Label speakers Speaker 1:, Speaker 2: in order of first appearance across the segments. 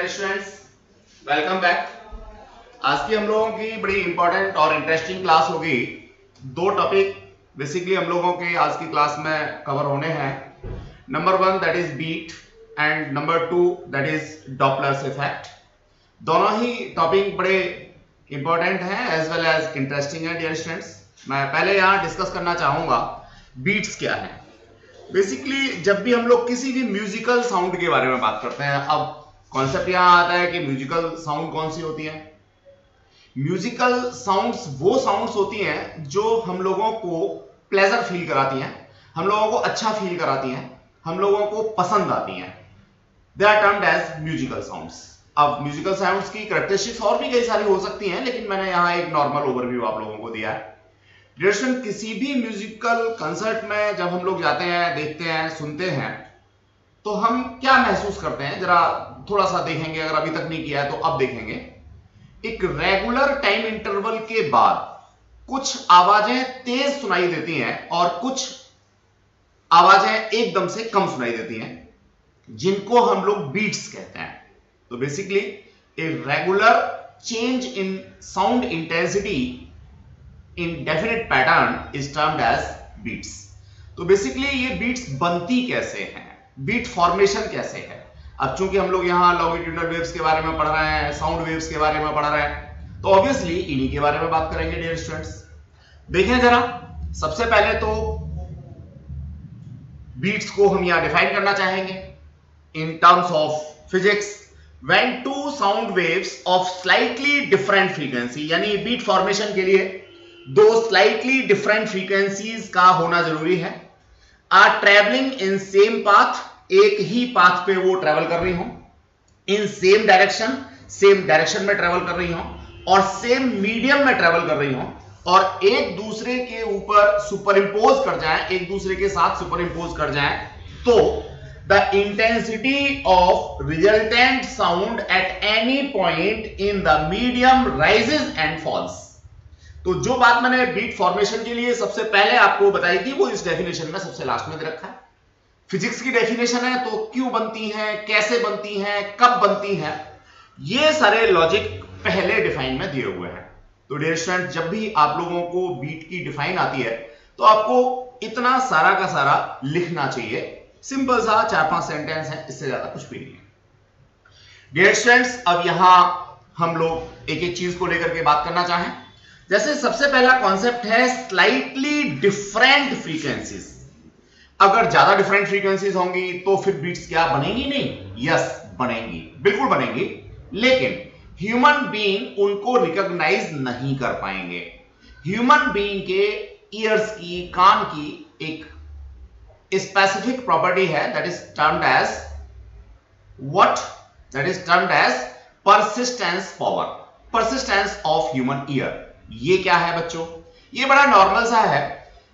Speaker 1: Dear students, welcome back. आज की हम लोगों की बड़ी इंपॉर्टेंट और इंटरेस्टिंग क्लास होगी। दो टॉपिक बेसिकली हम लोगों के आज की क्लास में कवर होने हैं। Number 1 that is beat and number 2 that is Doppler's effect. दोनों ही टॉपिक बड़े इंपॉर्टेंट हैं एज वेल एज इंटरेस्टिंग है डियर स्टूडेंट्स। मैं पहले यहाँ डिस्कस करना चाहूंगा बीट्स क्या है। बेसिकली जब भी हम लोग किसी भी म्यूजिकल साउंड के बारे में बात करते हैं, अब कॉन्सेप्ट यहां आता है कि म्यूजिकल साउंड कौन सी होती है। म्यूजिकल साउंड्स वो साउंड्स होती हैं जो हम लोगों को प्लेजर फील कराती हैं, हम लोगों को अच्छा फील कराती हैं, हम लोगों को पसंद आती हैं। They are termed as musical sounds. अब म्यूजिकल साउंड्स की कैरेक्टरिस्टिक्स और भी कई सारी हो सकती हैं, लेकिन मैंने यहां एक नॉर्मल ओवरव्यू आप लोगों को दिया है। डियर किसी भी म्यूजिकल कंसर्ट में जब हम लोग जाते हैं, देखते हैं, सुनते हैं, तो हम क्या महसूस करते हैं, जरा थोड़ा सा देखेंगे। अगर अभी तक नहीं किया है तो अब देखेंगे। एक रेगुलर टाइम इंटरवल के बाद कुछ आवाजें तेज सुनाई देती हैं और कुछ आवाजें एकदम से कम सुनाई देती हैं, जिनको हम लोग बीट्स कहते हैं। तो basically a regular change in sound intensity in definite pattern is termed as beats. तो बेसिकली ये बीट्स बनती कैसे हैं, बीट फॉर्मेशन कैसे है। अब चूंकि हम लोग यहाँ लॉन्गिट्यूडनल वेव्स के बारे में पढ़ रहे हैं, साउंड वेव्स के बारे में पढ़ रहे हैं, तो ऑब्वियसली इन्हीं के बारे में बात करेंगे डियर स्टूडेंट्स। देखें जरा, सबसे पहले तो बीट्स को हम यहाँ डिफाइन करना चाहेंगे in terms of physics. When two sound waves of slightly different frequency, यानी बीट फॉर्मेशन के लिए दो स्लाइटली डिफरेंट फ्रीक्वेंसीज का होना जरूरी है, are travelling in same path, एक ही पाथ पे वो ट्रेवल कर रही हो, इन सेम डायरेक्शन में ट्रेवल कर रही हो और सेम मीडियम में ट्रेवल कर रही हो, और एक दूसरे के ऊपर सुपर इंपोज कर जाए, एक दूसरे के साथ सुपर इंपोज कर जाए, तो the intensity of resultant sound at any point in the medium rises and falls. तो जो बात मैंने बीट फॉर्मेशन के लिए सबसे पहले आपको बताई थी, वो इस डेफिनेशन में सबसे लास्ट में दे रखा है। फिजिक्स की डेफिनेशन है, तो क्यों बनती है, कैसे बनती है, कब बनती है, ये सारे लॉजिक पहले डिफाइन में दिए हुए हैं। तो डियर स्टूडेंट, जब भी आप लोगों को बीट की डिफाइन आती है तो आपको इतना सारा का सारा लिखना चाहिए। सिंपल सा 4-5 सेंटेंस है, इससे ज्यादा कुछ भी नहीं है। डियर स्टूडेंट्स, अब यहां हम लोग एक एक चीज को लेकर के बात करना चाहें। जैसे सबसे पहला कॉन्सेप्ट है स्लाइटली डिफरेंट फ्रीक्वेंसीज। अगर ज्यादा डिफरेंट फ्रीक्वेंसीज होंगी तो फिर बीट्स क्या बनेंगी? नहीं, यस बनेंगी, बिल्कुल बनेंगी, लेकिन ह्यूमन बीइंग उनको रिकॉग्नाइज नहीं कर पाएंगे। ह्यूमन बीइंग के ईयर्स की, कान की एक स्पेसिफिक प्रॉपर्टी है that is termed as what, that is termed as persistence power, persistence of human ear. ये क्या है बच्चों? ये बड़ा नॉर्मल सा है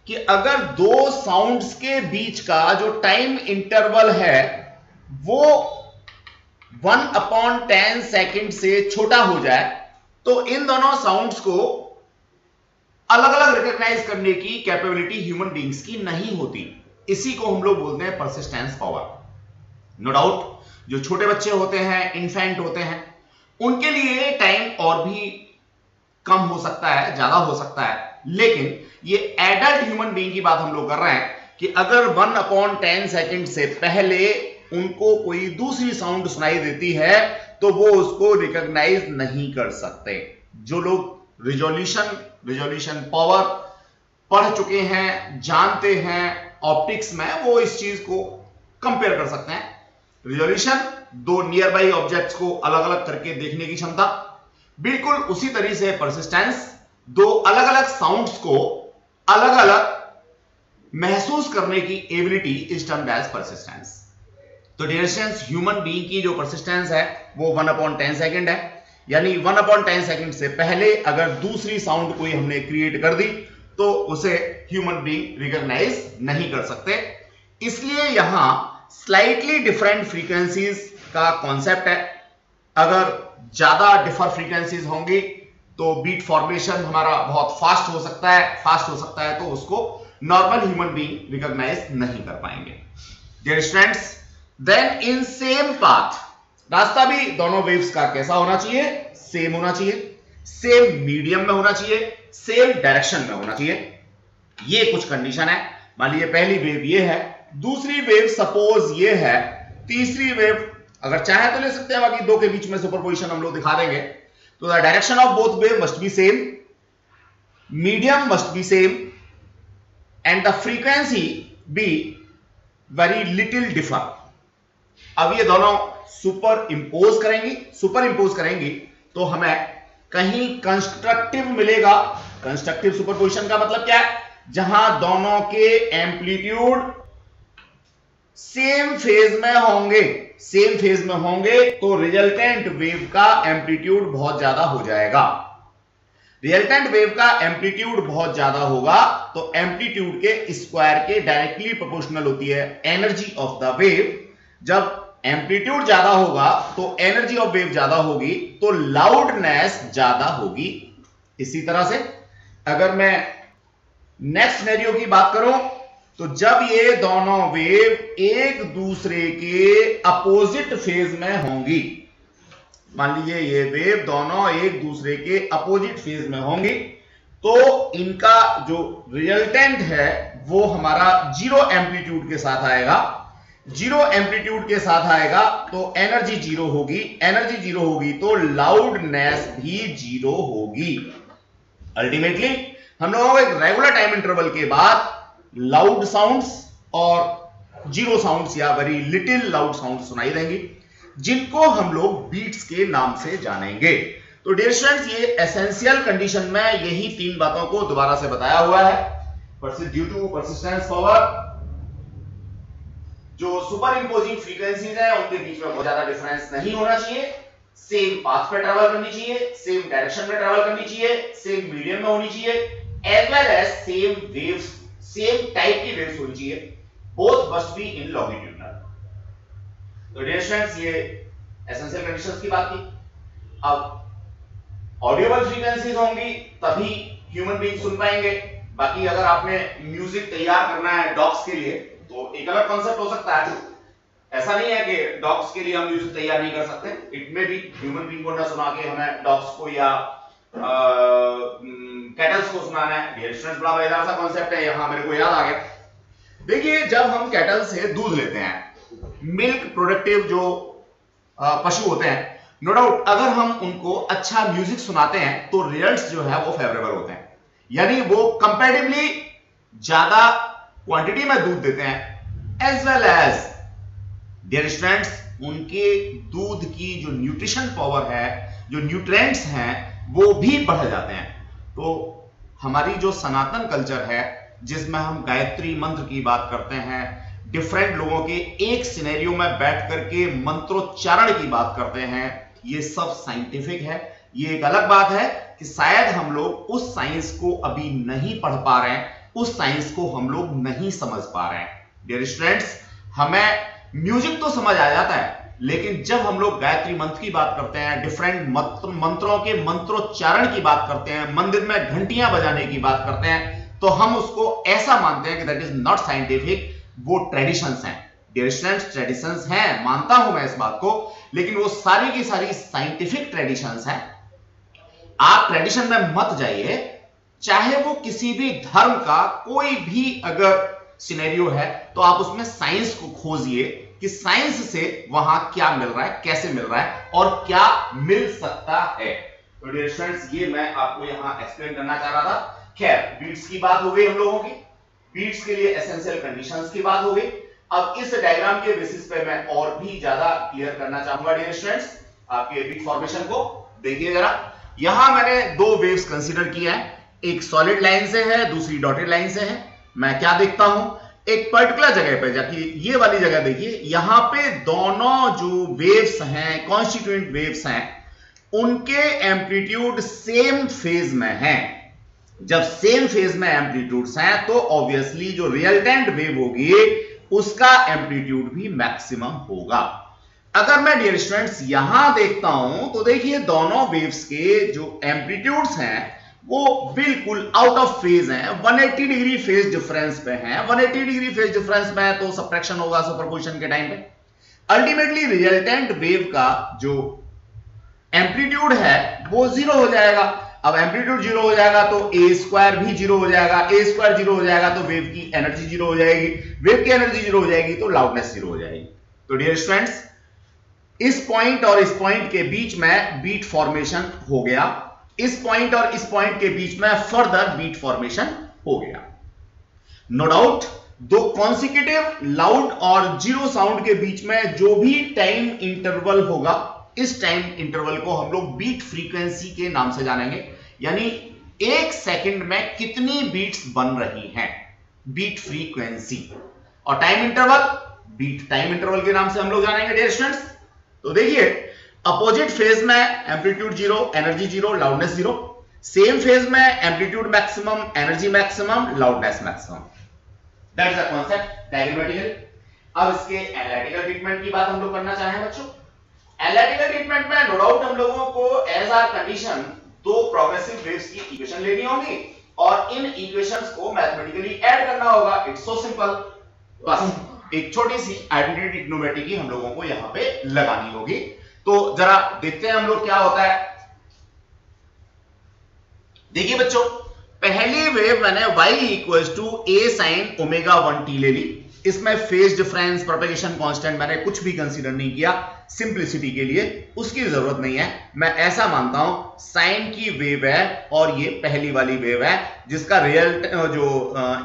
Speaker 1: कि अगर दो साउंड्स के बीच का जो टाइम इंटरवल है वो 1/10 सेकंड से छोटा हो जाए, तो इन दोनों साउंड्स को अलग अलग रिकॉग्नाइज करने की कैपेबिलिटी ह्यूमन बीइंग्स की नहीं होती। इसी को हम लोग बोलते हैं परसिस्टेंस पावर। नो डाउट जो छोटे बच्चे होते हैं, इन्फेंट होते हैं, उनके लिए टाइम और भी कम हो सकता है, ज्यादा हो सकता है, लेकिन ये एडल्ट ह्यूमन बीइंग की बात हम लोग कर रहे हैं कि अगर 1/10 सेकंड से पहले उनको कोई दूसरी साउंड सुनाई देती है तो वो उसको रिकॉग्नाइज नहीं कर सकते। जो लोग रिजोल्यूशन पावर पढ़ चुके हैं, जानते हैं ऑप्टिक्स में, वो इस चीज को कंपेयर कर सकते हैं। रिजोल्यूशन दो नियर बाई ऑब्जेक्ट्स को अलग अलग करके देखने की क्षमता, बिल्कुल उसी तरीके से परसिस्टेंस दो अलग अलग साउंड्स को अलग अलग महसूस करने की ability is termed as persistence. तो डियर स्टूडेंट्स, ह्यूमन बीइंग की जो परसिस्टेंस है वो 1/10 सेकंड है, यानी 1/10 सेकंड से पहले अगर दूसरी साउंड कोई हमने क्रिएट कर दी तो उसे ह्यूमन बीइंग रिकॉग्नाइज नहीं कर सकते। इसलिए यहां स्लाइटली डिफरेंट फ्रीक्वेंसीज का कॉन्सेप्ट है। अगर ज्यादा डिफर फ्रीक्वेंसीज होंगी तो बीट फॉर्मेशन हमारा बहुत फास्ट हो सकता है, तो उसको नॉर्मल ह्यूमन बीइंग रिकॉग्नाइज नहीं कर पाएंगे। Dear students, then in same path रास्ता भी दोनों वेव्स का कैसा होना चाहिए, सेम होना चाहिए, सेम मीडियम में होना चाहिए, सेम डायरेक्शन में होना चाहिए। ये कुछ कंडीशन है। मान लीजिए पहली वेव ये है, दूसरी वेव सपोज ये है, तीसरी वेव अगर चाहे तो ले सकते हैं, बाकी दो के बीच में सुपरपोजिशन हम लोग दिखा देंगे। तो the direction of both wave must be same, medium must be same and the frequency be very little differ. अब ये दोनों सुपर इंपोज करेंगी तो हमें कहीं कंस्ट्रक्टिव मिलेगा। कंस्ट्रक्टिव सुपरपोजिशन का मतलब क्या है, जहां दोनों के एम्पलीट्यूड सेम फेज में होंगे तो रिजल्टेंट वेव का एम्पलीट्यूड बहुत ज्यादा हो जाएगा। रिजल्टेंट वेव का एम्पलीट्यूड बहुत ज्यादा होगा तो एम्पलीट्यूड के स्क्वायर के डायरेक्टली प्रोपोर्शनल होती है एनर्जी ऑफ द वेव। जब एम्पलीट्यूड ज्यादा होगा तो एनर्जी ऑफ वेव ज्यादा होगी तो लाउडनेस ज्यादा होगी। इसी तरह से अगर मैं नेक्स्ट सिनेरियो की बात करूं तो जब ये दोनों वेव एक दूसरे के अपोजिट फेज में होंगी, मान लीजिए ये वेव दोनों एक दूसरे के अपोजिट फेज में होंगी तो इनका जो रिजल्टेंट है वो हमारा जीरो एम्पलीट्यूड के साथ आएगा। जीरो एम्पलीट्यूड के साथ आएगा तो एनर्जी जीरो होगी तो लाउडनेस भी जीरो होगी। अल्टीमेटली हम लोगों को एक रेगुलर टाइम इंटरवल के बाद लाउड साउंड्स और जीरो साउंड्स या वेरी लिटिल लाउड साउंड्स सुनाई देंगी, जिनको हम लोग बीट्स के नाम से जानेंगे। तो डियर स्टूडेंट्स, ये एसेंशियल कंडीशन में यही तीन बातों को दोबारा से बताया हुआ है। ड्यू टू परसिस्टेंस पावर, जो सुपर इंपोजिंग फ्रीक्वेंसीज हैं उनके बीच में बहुत ज्यादा डिफरेंस नहीं होना चाहिए, सेम पाथ पे ट्रेवल करनी चाहिए, सेम डायरेक्शन में ट्रेवल करनी चाहिए, सेम मीडियम में होनी चाहिए, as well as same waves, same type की वेव्स होनी चाहिए, both must be in longitudinal. तो डियर स्टूडेंट्स, ये एसेंशियल कंडीशंस की बात की। अब ऑडियोबल फ्रीक्वेंसीज होंगी तभी ह्यूमन बीइंग सुन पाएंगे। बाकी अगर आपने म्यूजिक तैयार करना है डॉग्स के लिए तो एक अलग कॉन्सेप्ट हो सकता है। ऐसा नहीं है कि डॉग्स के लिए हम म्यूजिक तैयार नहीं कर सकते, इट में भी ह्यूमन बीइंग को ना सुना के हमें डॉग्स को या कैटल्स को सुनाना है। डियर स्टूडेंट्स, बड़ा मजेदार सा कॉन्सेप्ट है, यहां मेरे को याद आ गया। देखिए, जब हम कैटल से दूध लेते हैं, मिल्क प्रोडक्टिव जो पशु होते हैं, नो डाउट अगर हम उनको अच्छा म्यूजिक सुनाते हैं तो रिजल्ट्स जो है वो फेवरेबल होते हैं, यानी वो कंपैरेटिवली ज्यादा क्वांटिटी में दूध देते हैं। As well as dear students, उनके दूध की जो न्यूट्रिशन पावर है, जो न्यूट्रिएंट्स हैं, वो भी बढ़ जाते हैं। तो हमारी जो सनातन कल्चर है जिसमें हम गायत्री मंत्र की बात करते हैं, डिफरेंट लोगों के एक सिनेरियो में बैठ करके मंत्रोच्चारण की बात करते हैं, ये सब साइंटिफिक है। ये एक अलग बात है कि शायद हम लोग उस साइंस को अभी नहीं पढ़ पा रहे हैं, उस साइंस को हम लोग नहीं समझ पा रहे हैं। डियर स्टूडेंट्स, हमें म्यूजिक तो समझ आ जाता है, लेकिन जब हम लोग गायत्री मंत्र की बात करते हैं, डिफरेंट मंत्रों के मंत्रोच्चारण की बात करते हैं, मंदिर में घंटियां बजाने की बात करते हैं, तो हम उसको ऐसा मानते हैं कि दैट इज नॉट साइंटिफिक, वो ट्रेडिशंस हैं। डियर स्टूडेंट्स, ट्रेडिशंस हैं, मानता हूं मैं इस बात को, लेकिन वो सारी की सारी साइंटिफिक ट्रेडिशंस हैं। आप ट्रेडिशन में मत जाइए, चाहे वो किसी भी धर्म का कोई भी अगर सिनेरियो है तो आप उसमें साइंस को खोजिए कि साइंस से वहां क्या मिल रहा है, कैसे मिल रहा है और क्या मिल सकता है। तो डियर स्टूडेंट्स, ये मैं आपको यहां एक्सप्लेन करना चाह रहा था। खैर, बीट्स की बात हो गई हम लोगों की, बीट्स के लिए एसेंशियल कंडीशंस की बात हो गई। अब इस डायग्राम के बेसिस पे मैं और भी ज्यादा क्लियर करना चाहूंगा डियर स्टूडेंट्स, आपके बीट फॉर्मेशन को देखिए जरा। यहां मैंने दो वेव्स कंसीडर किया है, एक सॉलिड लाइन से है, दूसरी डॉटेड लाइन से है। मैं क्या देखता हूं, एक पर्टिकुलर जगह पे जाके ये वाली जगह देखिए, यहां पे दोनों जो वेव्स हैं, कॉन्स्टिट्यूएंट वेव्स हैं, उनके एम्पलीट्यूड सेम फेज में हैं। जब सेम फेज में एम्पलीट्यूड्स हैं तो ऑब्वियसली जो रिजल्टेंट वेव होगी उसका एम्पलीट्यूड भी मैक्सिमम होगा। अगर मैं डियर स्टूडेंट्स यहां देखता हूं तो देखिए दोनों वेव्स के जो एम्पलीट्यूड्स हैं वो बिल्कुल आउट ऑफ फेज हैं, 180 डिग्री फेज डिफरेंस पे हैं। 180 डिग्री फेज डिफरेंस में है तो सबट्रैक्शन होगा सुपरपोजिशन के टाइम पे। अल्टीमेटली रिजल्टेंट वेव का जो एम्पलीट्यूड है वो जीरो हो जाएगा। अब एम्पलीट्यूड जीरो हो जाएगा तो ए स्क्वायर भी जीरो हो जाएगा, ए स्क्वायर जीरो हो जाएगा तो वेव की एनर्जी जीरो हो जाएगी, वेव की एनर्जी जीरो हो जाएगी तो लाउडनेस जीरो हो जाएगी। तो डियर स्टूडेंट्स, इस पॉइंट और इस पॉइंट के बीच में बीट फॉर्मेशन हो गया, इस पॉइंट और इस पॉइंट के बीच में फर्दर बीट फॉर्मेशन हो गया। नो डाउट दो कॉन्सिक्यूटिव लाउड और जीरो साउंड के बीच में जो भी टाइम इंटरवल होगा, इस टाइम इंटरवल को हम लोग बीट फ्रीक्वेंसी के नाम से जानेंगे, यानी एक सेकंड में कितनी बीट्स बन रही हैं, बीट फ्रीक्वेंसी। और time interval beat time interval के नाम से हम लोग जानेंगे डियर स्टूडेंट्स। तो देखिए, अपोजिट फेज में amplitude zero, energy zero, loudness zero, same phase में amplitude maximum, energy maximum, loudness maximum. That's the concept diagrammatical. अब इसके एनालिटिकल ट्रीटमेंट की बात हम लोग करना चाहें बच्चों। एनालिटिकल ट्रीटमेंट में नो डाउट हम लोगों को एज आर कंडीशन दो प्रोग्रेसिव वेव्स की इक्वेशन लेनी होगी और इन इक्वेशंस को मैथमेटिकली ऐड करना होगा। It's so simple. बस एक छोटी सी आइडेंटिटी ट्रिग्नोमेट्री हम लोगों को यहां पे लगानी होगी। तो जरा देखते हैं हम लोग क्या होता है। देखिए बच्चों, पहली वेव मैंने y equals to a sin omega 1t ले ली। इसमें फेज डिफरेंस, प्रोपेगेशन कांस्टेंट मैंने कुछ भी कंसीडर नहीं किया, सिंपलिसिटी के लिए उसकी जरूरत नहीं है। मैं ऐसा मानता हूं साइन की वेव है और ये पहली वाली वेव है जिसका रियल जो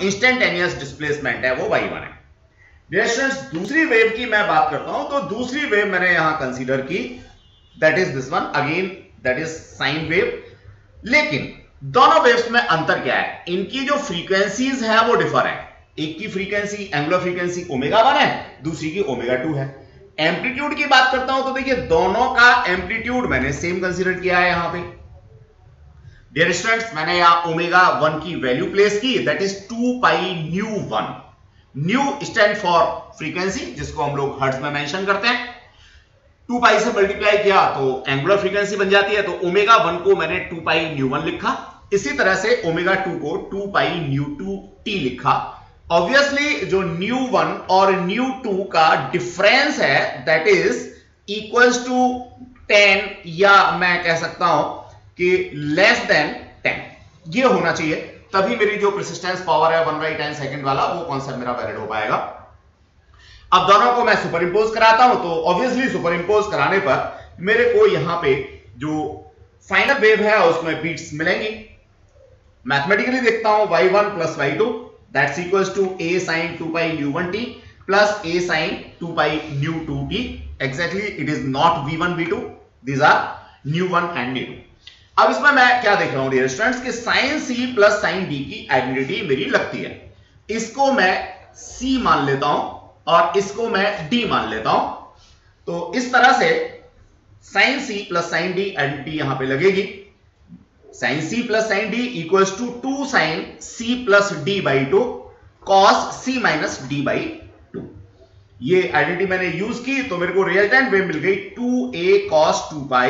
Speaker 1: इंस्टेंटेनियस डिस्प्लेसमेंट है वो y1 है। डियर स्टूडेंट्स, दूसरी वेव की मैं बात करता हूं तो दूसरी वेव मैंने यहां कंसीडर की, that is this one again, that is sine wave. लेकिन दोनों वेव्स में अंतर क्या है, इनकी जो फ्रीक्वेंसीज है वो डिफर है। एक की फ्रीक्वेंसी एंगुलर फ्रीक्वेंसी ओमेगा 1 है, दूसरी की ओमेगा 2 है। एम्पलीट्यूड की बात करता हूं तो देखिए दोनों का एम्पलीट्यूड मैंने सेम कंसीडर किया है यहां पे। डियर स्टूडेंट्स, मैंने यहां ओमेगा 1 की वैल्यू प्लेस की, that is 2 pi nu 1। New stand for frequency, जिसको हम लोग हर्ट्ज में मेंशन करते हैं। 2 पाई से मल्टीप्लाई किया तो एंगुलर फ्रीक्वेंसी बन जाती है, तो ओमेगा 1 को मैंने 2 पाई न्यू 1 लिखा। इसी तरह से ओमेगा 2 को 2 पाई न्यू 2 टी लिखा। ऑब्वियसली जो न्यू 1 और न्यू 2 का डिफरेंस है दैट इज इक्वल्स टू 10, या मैं कह सकता हूं कि लेस देन 10 ये होना चाहिए, तभी मेरी जो परसिस्टेंस पावर है 1/10 सेकंड वाला वो कॉन्सेप्ट मेरा वैलिड हो पाएगा। अब दोनों को मैं सुपर इंपोज कराता हूं तो ऑब्वियसली सुपर इंपोज कराने पर मेरे को यहां पे जो फाइनल वेव है उसमें बीट्स मिलेंगी। मैथमेटिकली देखता हूं y1 plus y2 that's equals to a sin 2 pi nu 1t plus a sin 2 pi nu 2t। Exactly it is not v1 v2, these are nu 1 and nu 2। अब इसमें मैं क्या देख रहा हूं डियर स्टूडेंट्स कि sin c plus sin d की identity मेरी लगती है। इसको मैं c मान लेता हूं और इसको मैं d मान लेता हूं। तो इस तरह से sin c plus sin d identity यहां पे लगेगी। sin c plus sin d equals to 2 sin c plus d by 2 cos c minus d by 2। ये आइडेंटिटी मैंने यूज की तो मेरे को रिजल्टेंट वेव मिल गई 2a cos 2 pi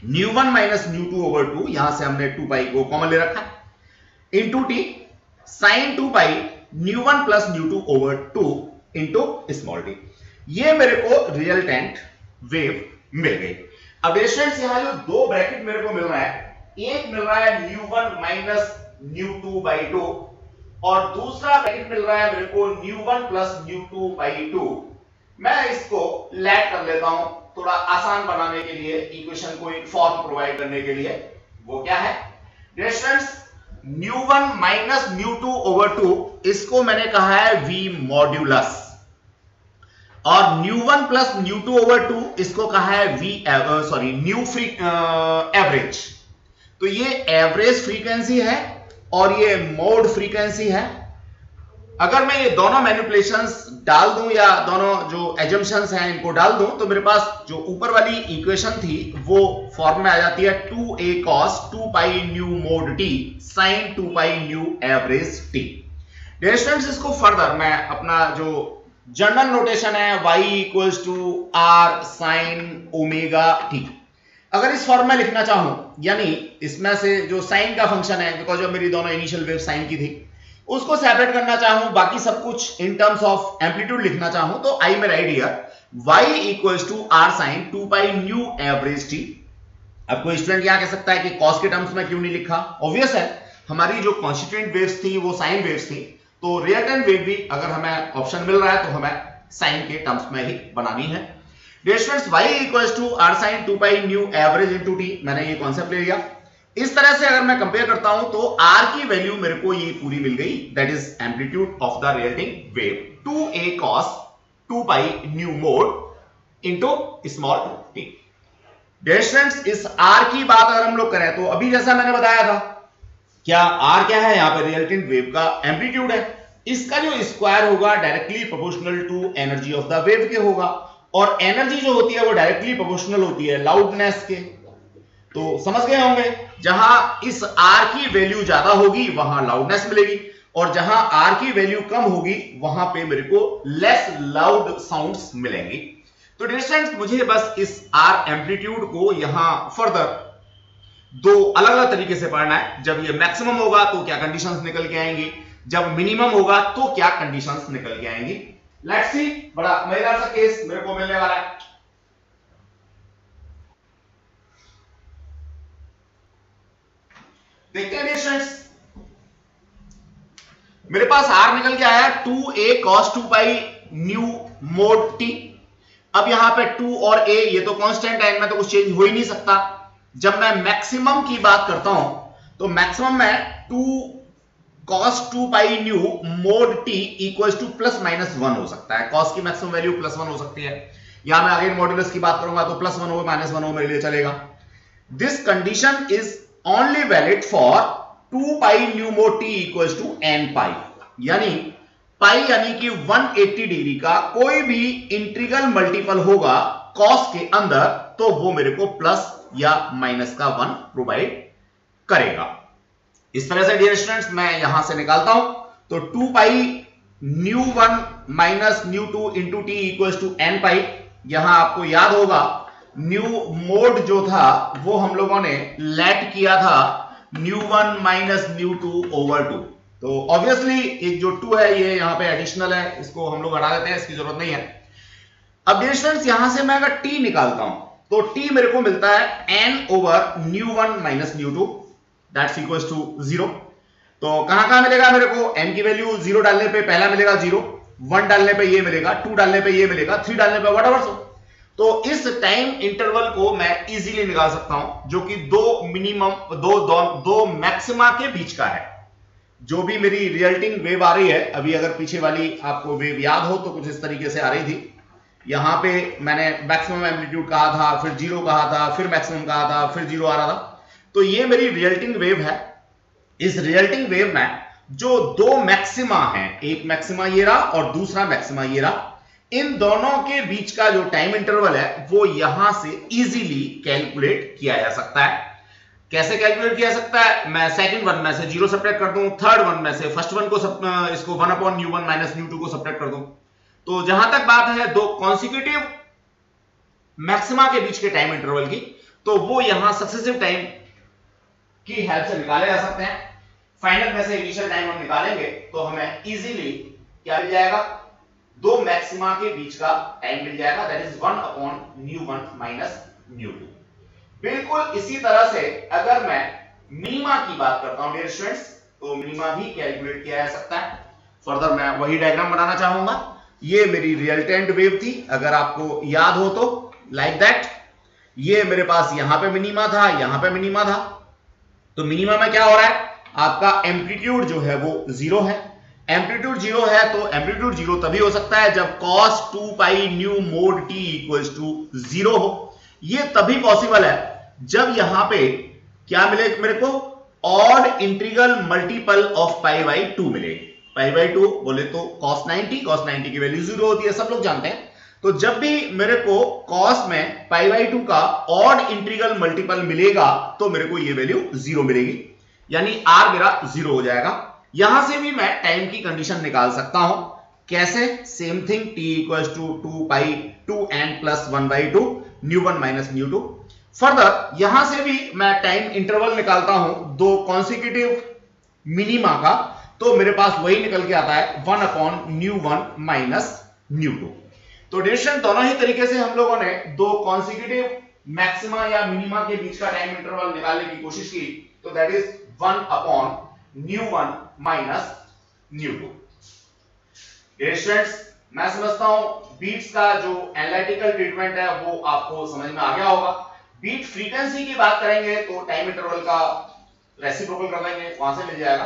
Speaker 1: new 1 minus nu 2 over 2, यहां से हमने 2 पाई को कॉमन ले रखा, into t sin 2 pi new 1 plus nu 2 over 2 into small t। ये मेरे को रिजल्टेंट वेव मिल गई। अब स्टूडेंट्स यहां जो दो ब्रैकेट मेरे को मिल रहा है, एक मिल रहा है न्यू 1 माइनस न्यू 2 बाई 2 और दूसरा ब्रैकेट मिल रहा है मेरे को न्यू 1 प्लस न्यू 2 बाई 2। मैं इसको लैग कर लेता हूं थोड़ा आसान बनाने के लिए, इक्वेशन को एक फॉर्म प्रोवाइड करने के लिए। वो क्या है dear students, nu 1 minus nu 2 over 2 इसको मैंने कहा है v मॉड्यूलस, और न्यू 1 प्लस न्यू 2 ओवर 2 इसको कहा है न्यू एवरेज। तो ये एवरेज फ्रीक्वेंसी है और ये मोड फ्रीक्वेंसी है। अगर मैं ये दोनों मैनिपुलेशंस डाल दूं या दोनों जो एजम्पशंस हैं इनको डाल दूं तो मेरे पास जो ऊपर वाली इक्वेशन थी वो फॉर्म में आ जाती है 2a cos 2 pi nu mod t sin 2 pi nu average t। Dear students, इसको फर्दर मैं अपना जो जनरल नोटेशन है y equals to r sin omega t, अगर इस फॉर्म में लिखना चाहूं, यानी इसमें से जो साइन का फंक्शन है, बिकॉज जब मेरी दोनों इनिशियल वेव साइन की थी, उसको सेपरेट करना चाहूं, बाकी सब कुछ इन टर्म्स ऑफ एम्पलीट्यूड लिखना चाहूं, तो I may write here y equals to r sine 2 pi nu average t. अब कोई स्टूडेंट यहां कह सकता है कि कॉस के टर्म्स में क्यों नहीं लिखा? ऑब्वियस है, हमारी जो कॉन्स्टिट्यूएंट वेव्स थी वो साइन वेव्स थी, तो रिजल्टेंट वेव भी अगर हमें ऑप्शन मिल रहा है तो हमें साइन के टर्म्स में ही बनानी है। Dear students, y equals to r sine 2 pi nu average into t, मैंने ये कॉन्सेप्ट ले लिया। इस तरह से अगर मैं कंपेयर करता हूं तो r की वैल्यू मेरे को ये पूरी मिल गई, that is amplitude of the resulting wave 2a cos 2 pi nu mod into small t। Dear students, इस r की बात अगर हम लोग करें तो अभी जैसा मैंने बताया था, क्या r क्या है? यहां पर रिजल्टेंट वेव का एम्पलीट्यूड है। इसका जो स्क्वायर होगा directly proportional to energy of the wave के होगा, और एनर्जी जो होती है वो डायरेक्टली प्रोपोर्शनल होती है लाउडनेस के। तो समझ गए होंगे, जहां इस r की वैल्यू ज्यादा होगी वहां लाउडनेस मिलेगी, और जहां r की वैल्यू कम होगी वहां पे मेरे को लेस लाउड साउंड्स मिलेंगी। तो डियर स्टूडेंट्स, मुझे बस इस r एम्पलीट्यूड को यहां फर्दर दो अलग अलग तरीके से पढ़ना है। जब ये मैक्सिमम होगा तो क्या कंडीशंस निकल के आएंगी, जब मिनिमम होगा तो क्या कंडीशंस निकल के आएंगी। लेट्स सी, बड़ा मजेदार सा केस मेरे को मिलने वाला है। देखते हैं स्टूडेंट्स, मेरे पास r निकल के आया 2a cos 2 pi nu mod t। अब यहां पे 2 और a ये तो कांस्टेंट है, इनमें तो कुछ चेंज हो ही नहीं सकता। जब मैं मैक्सिमम की बात करता हूं तो मैक्सिमम में 2 cos 2 pi nu mod t equals two plus minus 1 हो सकता है। cos की मैक्सिमम वैल्यू प्लस 1 हो सकती है, या मैं अगेन मॉड्यूलस की बात करूंगा तो प्लस 1 हो माइनस 1 हो मेरे लिए चलेगा। This condition is only valid for 2 pi nu mod t equals to n pi, यानी पाई यानी कि 180 डिग्री का कोई भी इंटीग्रल मल्टीपल होगा cos के अंदर तो वो मेरे को प्लस या माइनस का 1 प्रोवाइड करेगा। इस तरह से डियर स्टूडेंट्स मैं यहां से निकालता हूं तो 2 pi nu 1 minus nu 2 into t equals to n pi. यहां आपको याद होगा न्यू मोड जो था वो हम लोगों ने लेट किया था न्यू 1 माइनस न्यू 2 ओवर 2, तो ऑब्वियसली एक जो 2 है ये यहां पे एडिशनल है, इसको हम लोग हटा देते हैं, इसकी जरूरत नहीं है। अब डियर स्टूडेंट्स, यहां से मैं अगर t निकालता हूं तो t मेरे को मिलता है n over nu 1 minus nu 2, that's equals to 0। तो कहां मिलेगा मेरे को? n की वैल्यू 0 डालने पे पहला मिलेगा 0, 1 डालने पे ये मिलेगा, 2 डालने पे ये मिलेगा, 3 डालने पे व्हाटएवर सो। तो इस टाइम इंटरवल को मैं इजीली निकाल सकता हूं, जो कि दो मैक्सिमा के बीच का है। जो भी मेरी रिजल्टिंग वेव आ रही है, अभी अगर पीछे वाली आपको वेव याद हो तो कुछ इस तरीके से आ रही थी। यहां पे मैंने मैक्सिमम एम्पलीट्यूड कहा था, फिर 0 कहा था, फिर मैक्सिमम कहा था, फिर 0 आ रहा था। तो ये मेरी रिजल्टिंग वेव है। इस रिजल्टिंग वेव में जो दो मैक्सिमा हैं, एक मैक्सिमा ये रहा और दूसरा मैक्सिमा ये रहा, इन दोनों के बीच का जो टाइम इंटरवल है वो यहां से इजीली कैलकुलेट किया जा सकता है। कैसे कैलकुलेट किया जा सकता है? मैं सेकंड वन में से 0 सब्ट्रैक्ट कर दूं, थर्ड वन में से फर्स्ट वन को इसको 1 अपॉन न्यू 1 माइनस न्यू 2 को सब्ट्रैक्ट कर दूं। तो जहां तक बात है दो कॉन्सिक्यूटिव मैक्सिमा के बीच के टाइम इंटरवल की, तो वो यहां सक्सेसिव टाइम की हेल्प से निकाले जा सकते हैं। फाइनल में से इनिशियल टाइम हम निकालेंगे तो हमें इजीली क्या मिल जाएगा? दो मैक्सिमा के बीच का टाइम मिल जाएगा, that is 1 upon new 1 minus nu 2। बिल्कुल इसी तरह से अगर मैं मिनिमा की बात करता हूं डियर स्टूडेंट्स, तो मिनिमा भी कैलकुलेट किया जा सकता है। फर्दर मैं वही डायग्राम बनाना चाहूंगा। ये मेरी रिजल्टेंट वेव थी, अगर आपको याद हो तो लाइक दैट। ये मेरे पास यहां पे मिनिमा था, यहां पे मिनिमा था। तो मिनिमा में क्या हो रहा है? आपका एम्पलीट्यूड जो है वो 0 है। एम्पलीट्यूड 0 है तो एम्पलीट्यूड 0 तभी हो सकता है जब cos 2 pi nu mod t equals to 0 हो। ये तभी पॉसिबल है जब यहां पे क्या मिले मेरे को? Odd integral multiple of pi by 2 मिले। पाई बाई 2 बोले तो cos 90 की वैल्यू 0 होती है, सब लोग जानते हैं। तो जब भी मेरे को cos में पाई बाई 2 का ऑड इंटीग्रल मल्टीपल मिलेगा तो मेरे को ये वैल्यू 0 मिलेगी, यानी r मेरा 0 हो जाएगा। यहां से भी मैं टाइम की कंडीशन निकाल सकता हूं। कैसे? Same thing, t equals to 2 pi 2n plus 1/2 nu 1 minus nu 2। Further यहां से भी मैं टाइम इंटरवल निकालता हूं दो कॉन्सिक्यूटिव मिनिमा का, तो मेरे पास वही निकल के आता है 1 अपॉन न्यू 1 माइनस न्यू 2। तो डियर स्टूडेंट दोनों ही तरीके से हम लोगों ने दो कॉन्सिक्यूटिव मैक्सिमा या मिनिमा के बीच का टाइम इंटरवल निकालने की कोशिश की, तो that is 1/ν1 minus ν2। Dear students मैं समझता हूं बीट्स का जो एनालिटिकल ट्रीटमेंट है वो आपको समझ में आ गया होगा। बीट फ्रीक्वेंसी की बात करेंगे तो टाइम इंटरवल का रेसिप्रोकल कर लेंगे, वहां से मिल जाएगा।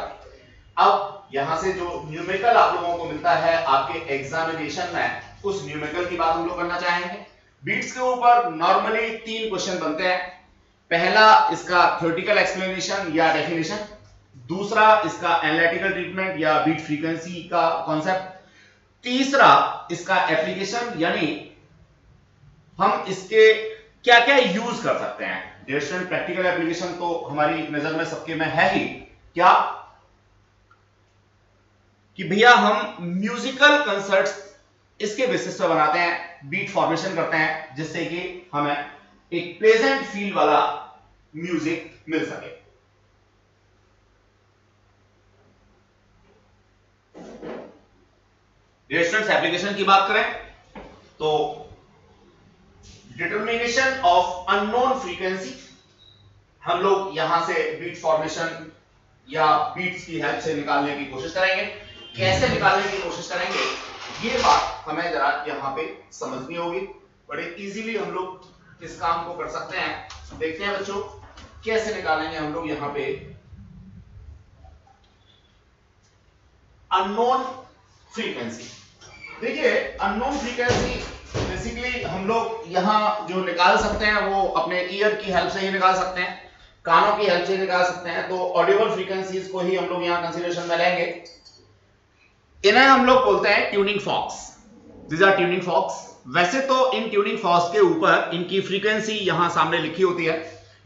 Speaker 1: अब यहां से जो न्यूमेरिकल आप लोगों को मिलता है आपके एग्जामिनेशन में, उस न्यूमेरिकल की बात हम लोग करना चाहेंगे। बीट्स के ऊपर नॉर्मली 3 क्वेश्चन बनते हैं। पहला इसका थ्योरेटिकल एक्सप्लेनेशन या डेफिनेशन, दूसरा इसका एनालिटिकल ट्रीटमेंट या बीट फ्रीक्वेंसी का कॉन्सेप्ट, तीसरा इसका एप्लीकेशन यानी हम इसके क्या क्या यूज कर सकते हैं। डियर स्टूडेंट प्रैक्टिकल एप्लीकेशन तो हमारी नजर में सबके में है ही, क्या कि भैया हम म्यूजिकल कंसर्ट्स इसके बेसिस पे बनाते हैं, बीट फॉर्मेशन करते हैं जिससे कि हमें एक प्लेजेंट फील वाला म्यूजिक मिल सके। डियर स्टूडेंट्स एप्लीकेशन की बात करें तो डिटर्मिनेशन ऑफ अननोन फ्रीक्वेंसी, हम लोग यहां से बीट फॉर्मेशन या बीट्स की हेल्प से निकालने की कोशिश करेंगे। कैसे निकालने की कोशिश करेंगे ये बात हमें जरा यहां पे समझनी होगी। बड़े इजीली हम लोग इस काम को कर सकते हैं। देखते हैं बच्चों कैसे निकालेंगे हम लोग यहां पे अननोन फ्रीक्वेंसी। देखिए अननोन फ्रीक्वेंसी बेसिकली हम लोग यहां जो निकाल सकते हैं वो अपने ईयर की हेल्प से ही निकाल सकते हैं, कानों की हेल्प से निकाल सकते हैं। तो ऑडिबल फ्रीक्वेंसीज को ही हम लोग यहां कंसीडरेशन में लेंगे। इन्हें हम लोग बोलते हैं tuning forks. This are tuning forks. वैसे तो इन ट्यूनिंग फॉक्स के ऊपर इनकी फ्रीक्वेंसी यहां सामने लिखी होती है,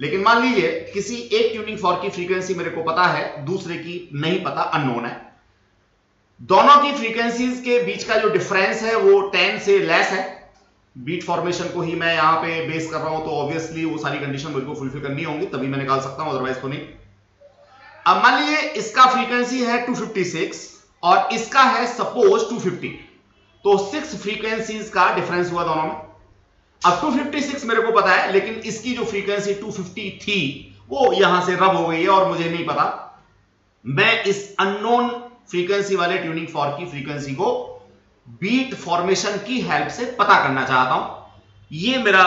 Speaker 1: लेकिन मान लीजिए किसी एक ट्यूनिंग फॉर्क की फ्रीक्वेंसी मेरे को पता है, दूसरे की नहीं पता, अननोन है। दोनों की फ्रीक्वेंसीज के बीच का जो डिफरेंस है वो 10 से लेस है। बीट फॉर्मेशन को ही मैं यहां पे बेस कर रहा हूं तो ऑब्वियसली वो सारी कंडीशन मेरे को फुलफिल करनी होंगी तभी मैं निकाल सकता हूं, अदरवाइज तो नहीं। अब मान लीजिए इसका फ्रीक्वेंसी है 256 और इसका है सपोज 250, तो 6 फ्रीक्वेंसीज का डिफरेंस हुआ दोनों में। अब 256 मेरे को पता है लेकिन इसकी जो फ्रीक्वेंसी 250 थी वो यहां से रब हो गई है और मुझे नहीं पता। मैं इस अननोन फ्रीक्वेंसी वाले ट्यूनिंग फॉर्क की फ्रीक्वेंसी को बीट फॉर्मेशन की हेल्प से पता करना चाहता हूं। ये मेरा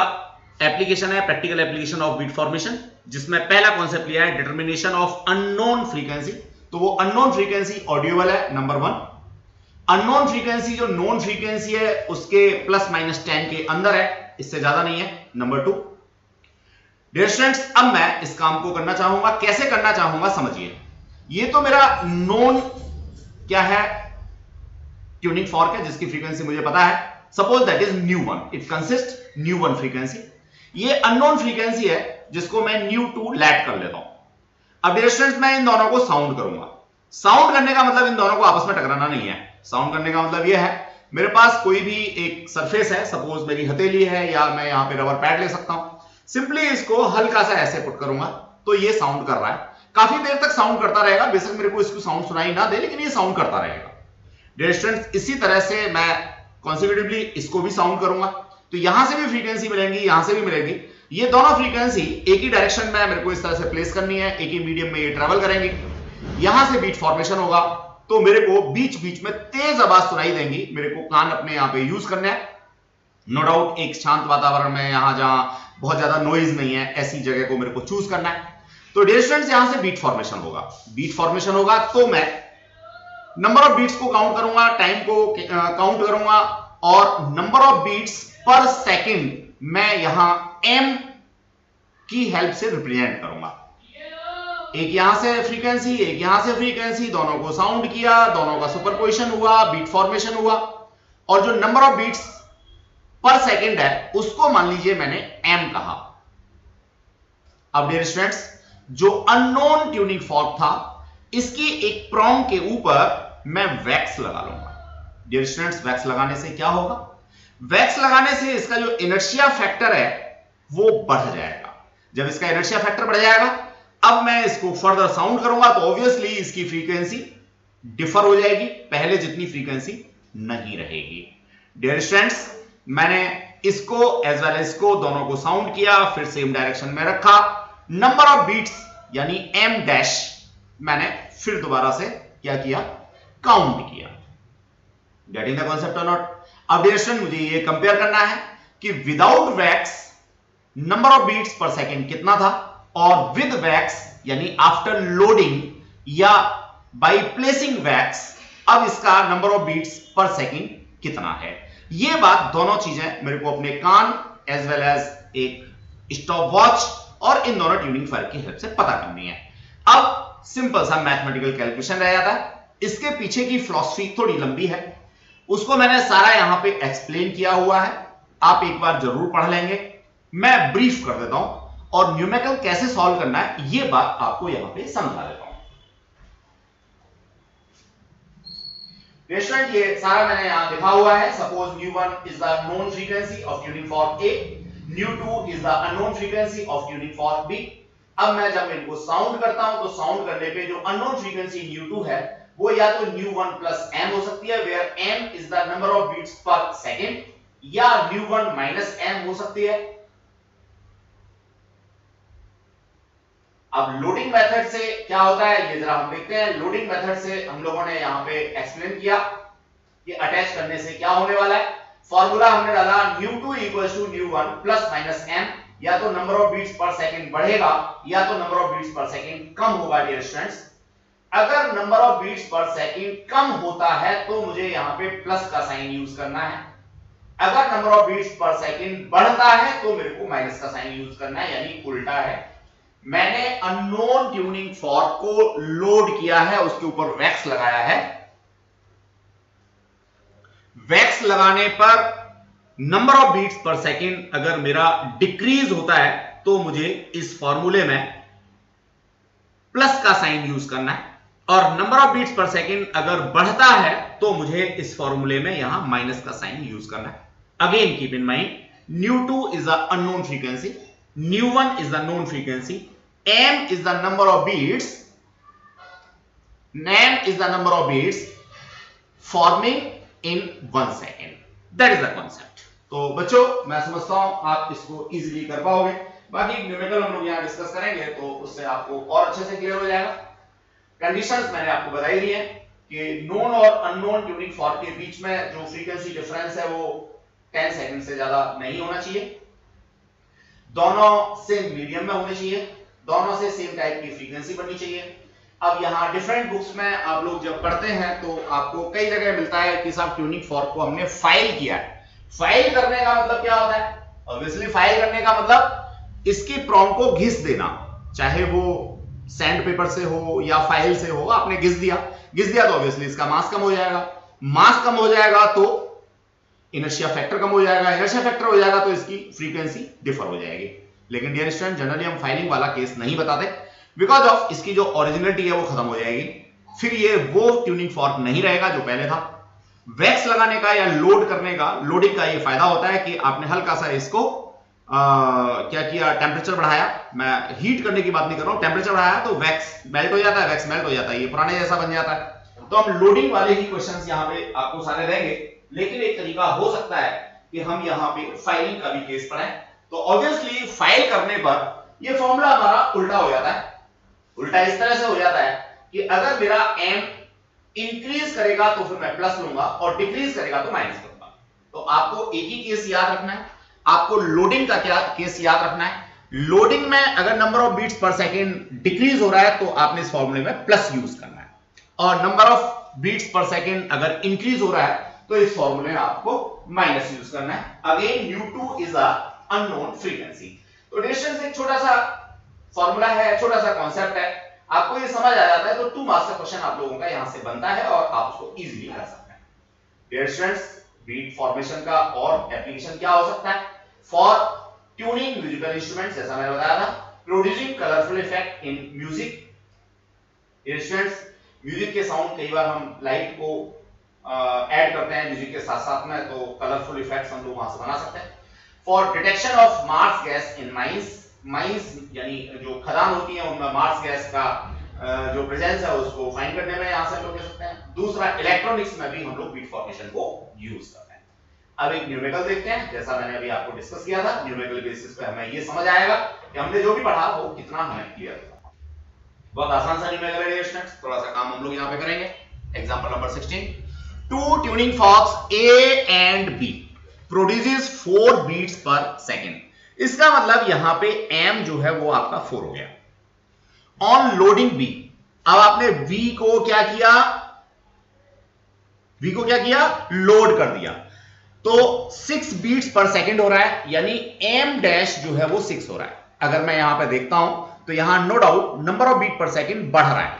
Speaker 1: एप्लीकेशन है, practical application of beat formation, जिसमें पहला कॉन्सेप्ट लिया है डिटर्मिनेशन ऑफ अननोन फ्रीक्वेंसी। तो वो अननोन फ्रीक्वेंसी ऑडियोबल है नंबर 1। अननोन फ्रीक्वेंसी जो नोन फ्रीक्वेंसी है उसके ±10 के अंदर है, इससे ज्यादा नहीं है, नंबर 2। डियर स्टूडेंट्स अब मैं इस काम को करना चाहूंगा। कैसे करना चाहूंगा समझिए। ये तो मेरा नोन क्या है ट्यूनिंग फॉर्क है जिसकी फ्रीक्वेंसी मुझे पता है, suppose that is ν1, it consist ν1 frequency. ये अननोन फ्रीक्वेंसी है जिसको मैं ν2 लैट कर लेता हूं। अब डियर स्टूडेंट्स मैं इन दोनों को साउंड करूंगा। साउंड करने का मतलब इन दोनों को आपस में टकराना नहीं है। साउंड करने का मतलब यह है मेरे पास कोई भी एक सरफेस है, सपोज मेरी हथेली है या मैं यहां पे रबर पैड ले सकता हूं, सिंपली इसको हल्का सा ऐसे पुट करूंगा तो ये साउंड कर रहा है। काफी देर तक साउंड करता रहेगा, बेशक मेरे को इसको साउंड सुनाई ना दे लेकिन ये साउंड करता रहेगा। डियर स्टूडेंट्स इसी तरह से मैं कॉन्सिक्यूटिवली इसको भी साउंड करूंगा तो यहां से भी फ्रीक्वेंसी मिलेंगी, यहां से भी मिलेगी। ये दोनों फ्रीक्वेंसी एक ही डायरेक्शन में मेरे को इस तरह से प्लेस करनी है, एक ही मीडियम में ये ट्रेवल करेंगी। यहां से बीट फॉर्मेशन होगा तो मेरे को बीच बीच में तेज आवाज सुनाई देंगी। मेरे को कान अपने यहां पे यूज करना है, नो डाउट एक शांत वातावरण में, यहां जहां बहुत ज्यादा नॉइज नहीं है, ऐसी जगह को मेरे को चूज करना है। तो डियर स्टूडेंट्स यहां से बीट फॉर्मेशन होगा। बीट फॉर्मेशन होगा तो मैं नंबर ऑफ बीट्स को काउंट करूंगा, टाइम को काउंट करूंगा और number of beats per second मैं यहां m की हेल्प से रिप्रेजेंट करूंगा। एक यहां से फ्रीक्वेंसी, एक यहां से फ्रीक्वेंसी, दोनों को साउंड किया, दोनों का सुपरपोजिशन हुआ, बीट फॉर्मेशन हुआ और जो number of beats per second है उसको मान लीजिए मैंने m कहा। अब डियर स्टूडेंट्स जो अननोन ट्यूनिंग फॉर्क था इसकी एक प्रॉन्ग के ऊपर मैं वैक्स लगा लूंगा। डियर स्टूडेंट्स वैक्स लगाने से क्या होगा? वैक्स लगाने से इसका जो इनर्शिया फैक्टर है वो बढ़ जाएगा। जब इसका इनर्शिया फैक्टर बढ़ जाएगा अब मैं इसको फर्दर साउंड करूंगा तो ऑब्वियसली इसकी फ्रीक्वेंसी डिफर हो जाएगी, पहले जितनी फ्रीक्वेंसी नहीं रहेगी। डियर स्टूडेंट्स मैंने इसको एज वेल इसको दोनों को साउंड किया, फिर सेम डायरेक्शन में रखा, नंबर ऑफ बीट्स यानी m डैश मैंने फिर दोबारा से क्या किया, काउंट किया। गेटिंग द कॉन्सेप्ट और नॉट? अब डियर स्टूडेंट मुझे ये कंपेयर करना है कि without wax number of beats per second कितना था और विद वैक्स यानी आफ्टर लोडिंग या बाय प्लेसिंग वैक्स अब इसका number of beats per second कितना है। ये बात दोनों चीजें मेरे को अपने कान एज वेल एज एक स्टॉप वॉच और इन दोनों ट्यूनिंग फायर की हेल्प से पता करनी है। अब सिंपल सा मैथमेटिकल कैलकुलेशन रह जाता है। इसके पीछे की फिलॉसफी थोड़ी लंबी है, उसको मैंने सारा यहां पे एक्सप्लेन किया हुआ है, आप एक बार जरूर पढ़ लेंगे। मैं ब्रीफ कर देता हूं और न्यूमेरिकल कैसे सॉल्व करना है ये बात आपको यहां पे समझा देता हूं। स्टूडेंट ये सारा मैंने यहां लिखा हुआ है। Suppose ν1 is the known frequency of tuning for A, ν2 is the unknown frequency of tuning for B. अब मैं जब इनको साउंड करता हूं तो साउंड करने पे जो अननोन फ्रीक्वेंसी ν2 है वो या तो ν1 प्लस m हो सकती है, where m is the number of beats per second, या ν1 माइनस m हो सकती है। अब लोडिंग मेथड से क्या होता है ये जरा हम देखते हैं। लोडिंग मेथड से हम लोगों ने यहां पे एक्सप्लेन किया कि अटैच करने से क्या होने वाला है। फॉर्मूला हमने डाला ν2 ν1 प्लस माइनस m, या तो number of beats per second बढ़ेगा या तो number of beats per second कम होगा। डियर स्टूडेंट्स अगर number of beats per second कम होता है तो मुझे यहां पे प्लस का साइन यूज करना है, अगर number of beats per second बढ़ता है तो मेरे को माइनस का साइन यूज करना है, यानी उल्टा है। मैंने अननोन ट्यूनिंग फॉर्क को लोड किया है, उसके ऊपर वैक्स लगाया है। वैक्स लगाने पर number of beats per second अगर मेरा डिक्रीज होता है तो मुझे इस फॉर्मूले में प्लस का साइन यूज करना है, और number of beats per second अगर बढ़ता है तो मुझे इस फॉर्मूले में यहां माइनस का साइन यूज करना है। Again keep in mind ν2 is the unknown frequency, ν1 is the known frequency, m is the number of beats, m is the number of beats forming in 1 second. That is the concept. तो बच्चों मैं समझता हूं आप इसको easily कर पाओगे। बाकी न्यूमेरिकल हम लोग यहां डिस्कस करेंगे तो उससे आपको और अच्छे से क्लियर हो जाएगा। कंडीशंस मैंने आपको बताई दी है कि नोन और अननोन ट्यूनिंग फॉर्क के बीच में जो फ्रीक्वेंसी डिफरेंस है वो 10 सेकंड से ज्यादा नहीं होना चाहिए, दोनों सेम मीडियम में होने चाहिए, दोनों से सेम टाइप की फ्रीक्वेंसी बननी चाहिए। अब यहाँ डिफरेंट बुक्स में आप लोग जब पढ़ते हैं तो आपको कई जगह मिलता है कि साहब ट्यूनिंग फॉर्क को हमने फाइल किया है। फाइल करने का मतलब क्या होता है? ऑब्वियसली फाइल करने का मतलब इसकी प्रॉम को घिस देना, चाहे वो सैंड पेपर से हो या फाइल से हो, आपने घिस दिया तो ऑब्वियसली इसका मास कम हो जाएगा, मास कम हो जाएगा तो इनर्शिया फैक्टर कम हो जाएगा, इनर्शिया फैक्टर हो जाएगा तो इसकी फ्रीक्वेंसी डिफर हो जाएगी। लेकिन डियर स्टूडेंट जनरली हम फाइलिंग वाला केस नहीं बताते, बिकॉज ऑफ इसकी जो ओरिजिनलिटी है वो खत्म हो जाएगी, फिर ये वो ट्यूनिंग फॉर्क नहीं रहेगा जो पहले था। वैक्स लगाने का या लोड करने का, लोडिंग का ये फायदा होता है कि आपने हल्का सा इसको क्या किया, टेम्परेचर बढ़ाया, मैं हीट करने की बात नहीं कर रहा हूं, टेम्परेचर बढ़ाया तो वैक्स मेल्ट हो जाता है, वैक्स मेल्ट हो जाता है, ये पुराने जैसा बन जाता है। तो हम लोडिंग वाले ही क्वेश्चंस यहां पे आपको सारे रहेंगे, लेकिन एक तरीका हो सकता है कि हम यहां पे फाइलिंग का भी केस पढ़ें। तो ऑब्वियसली फाइल करने पर ये फॉर्मूला हमारा उल्टा हो जाता है। उल्टा इस तरह से हो जाता है कि अगर मेरा m इंक्रीज करेगा तो फिर मैं प्लस लूंगा और डिक्रीज करेगा तो माइनस लूंगा। तो आपको एक ही केस याद रखना है, आपको लोडिंग का क्या केस याद रखना है। लोडिंग में अगर number of beats per second decrease हो रहा है तो आपने इस फॉर्मूले में प्लस यूज करना है, और number of beats per second अगर इंक्रीज हो रहा है तो इस फॉर्मूले में आपको माइनस यूज करना है। Again ν2 is a unknown frequency. तो डिस्टेंस एक छोटा सा फॉर्मूला है, छोटा सा कॉन्सेप्ट है, आपको ये समझ आ जाता है तो 2 मार्क्स का क्वेश्चन आप लोगों का यहां से बनता है और आप उसको इजीली कर सकते हैं। डियर स्टूडेंट्स बीट फॉर्मेशन का और एप्लीकेशन क्या हो सकता है? फॉर ट्यूनिंग म्यूजिकल इंस्ट्रूमेंट्स, जैसा मैंने बताया था, producing colourful effect in music. Dear students music के साउंड कई बार हम लाइट को ऐड करते हैं म्यूजिक के साथ साथ में, तो कलरफुल इफेक्ट्स हम लोग वहां से बना सकते हैं। For detection of marsh gas in mines, mines यानी जो खदान होती है उनमें मार्स गैस का जो प्रेजेंस है उसको फाइंड करने में यहां से हम लोग कह सकते हैं। दूसरा इलेक्ट्रॉनिक्स में भी हम लोग बीट फॉर्मेशन को यूज करते हैं। अब एक न्यूमेरिकल देखते हैं, जैसा मैंने अभी आपको डिस्कस किया था, न्यूमेरिकल बेसिस पे हमें ये समझ आएगा कि हमने जो भी पढ़ा वो कितना हमें क्लियर था। बहुत आसान सा न्यूमेरिकल है स्टूडेंट्स, थोड़ा सा काम हम लोग यहाँ पे करेंगे। Example number 16, two tuning forks A and B produces 4 beats per second. इसका मतलब यहां पे M जो है वो आपका 4 हो गया। ऑन लोडिंग B, अब आपने V को क्या किया, लोड कर दिया, तो 6 बीट्स पर सेकेंड हो रहा है, यानी M डैश जो है वो 6 हो रहा है। अगर मैं यहां पे देखता हूं तो यहां no doubt number of beat per second बढ़ रहा है।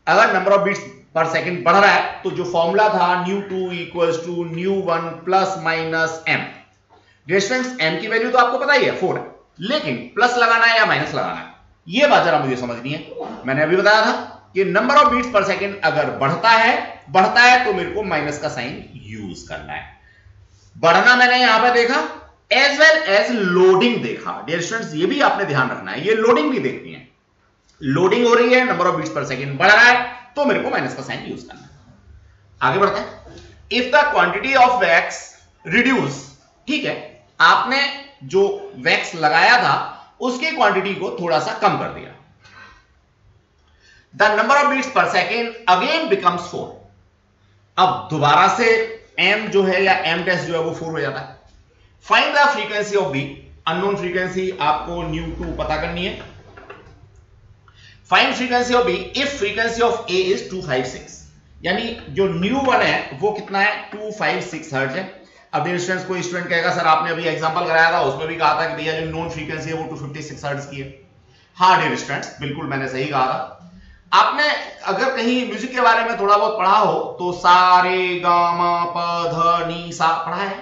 Speaker 1: अगर number of beats per second बढ़ रहा है तो जो फॉर्मूला था न्यू2 इक्वल्स टू न्यू1 प्लस माइनस m। डिस्टेंस m की वैल्यू तो आपको पता ही है 4 है, लेकिन प्लस लगाना है या माइनस लगाना है, ये बात जरा मुझे समझनी है। मैंने अभी बताया था कि number of beats per second अगर बढ़ता है तो मेरे को माइनस का साइन यूज करना है। बढ़ना मैंने यहां पे देखा, एज वेल एज लोडिंग देखा। डियर स्टूडेंट्स, ये भी आपने ध्यान रखना है, ये लोडिंग भी देखती है। लोडिंग हो रही है, number of beats per second बढ़ रहा है, तो मेरे को माइनस का साइन यूज करना है। आगे बढ़ते हैं। If the quantity of wax reduce, ठीक है, आपने जो वैक्स लगाया था उसकी क्वांटिटी को थोड़ा सा कम कर दिया, the number of beats per second again becomes 4। अब दोबारा से m जो है या m डैश जो है वो 4 हो जाता है। Find the frequency of B, unknown frequency आपको न्यू2 पता करनी है। Find frequency of B if frequency of A is 256, यानी जो न्यू1 है वो कितना है, 256 हर्ट्ज है। अब स्टूडेंट्स, कोई स्टूडेंट कहेगा सर आपने अभी एग्जांपल कराया था उसमें भी कहा था कि भैया जो नोन फ्रीक्वेंसी है वो 256 हर्ट्ज की है। हाँ डियर स्टूडेंट्स, बिल्कुल मैंने सही कहा था। आपने अगर कहीं म्यूजिक के बारे में थोड़ा बहुत पढ़ा हो तो सा रे गा मा प ध नी सा पढ़ा है,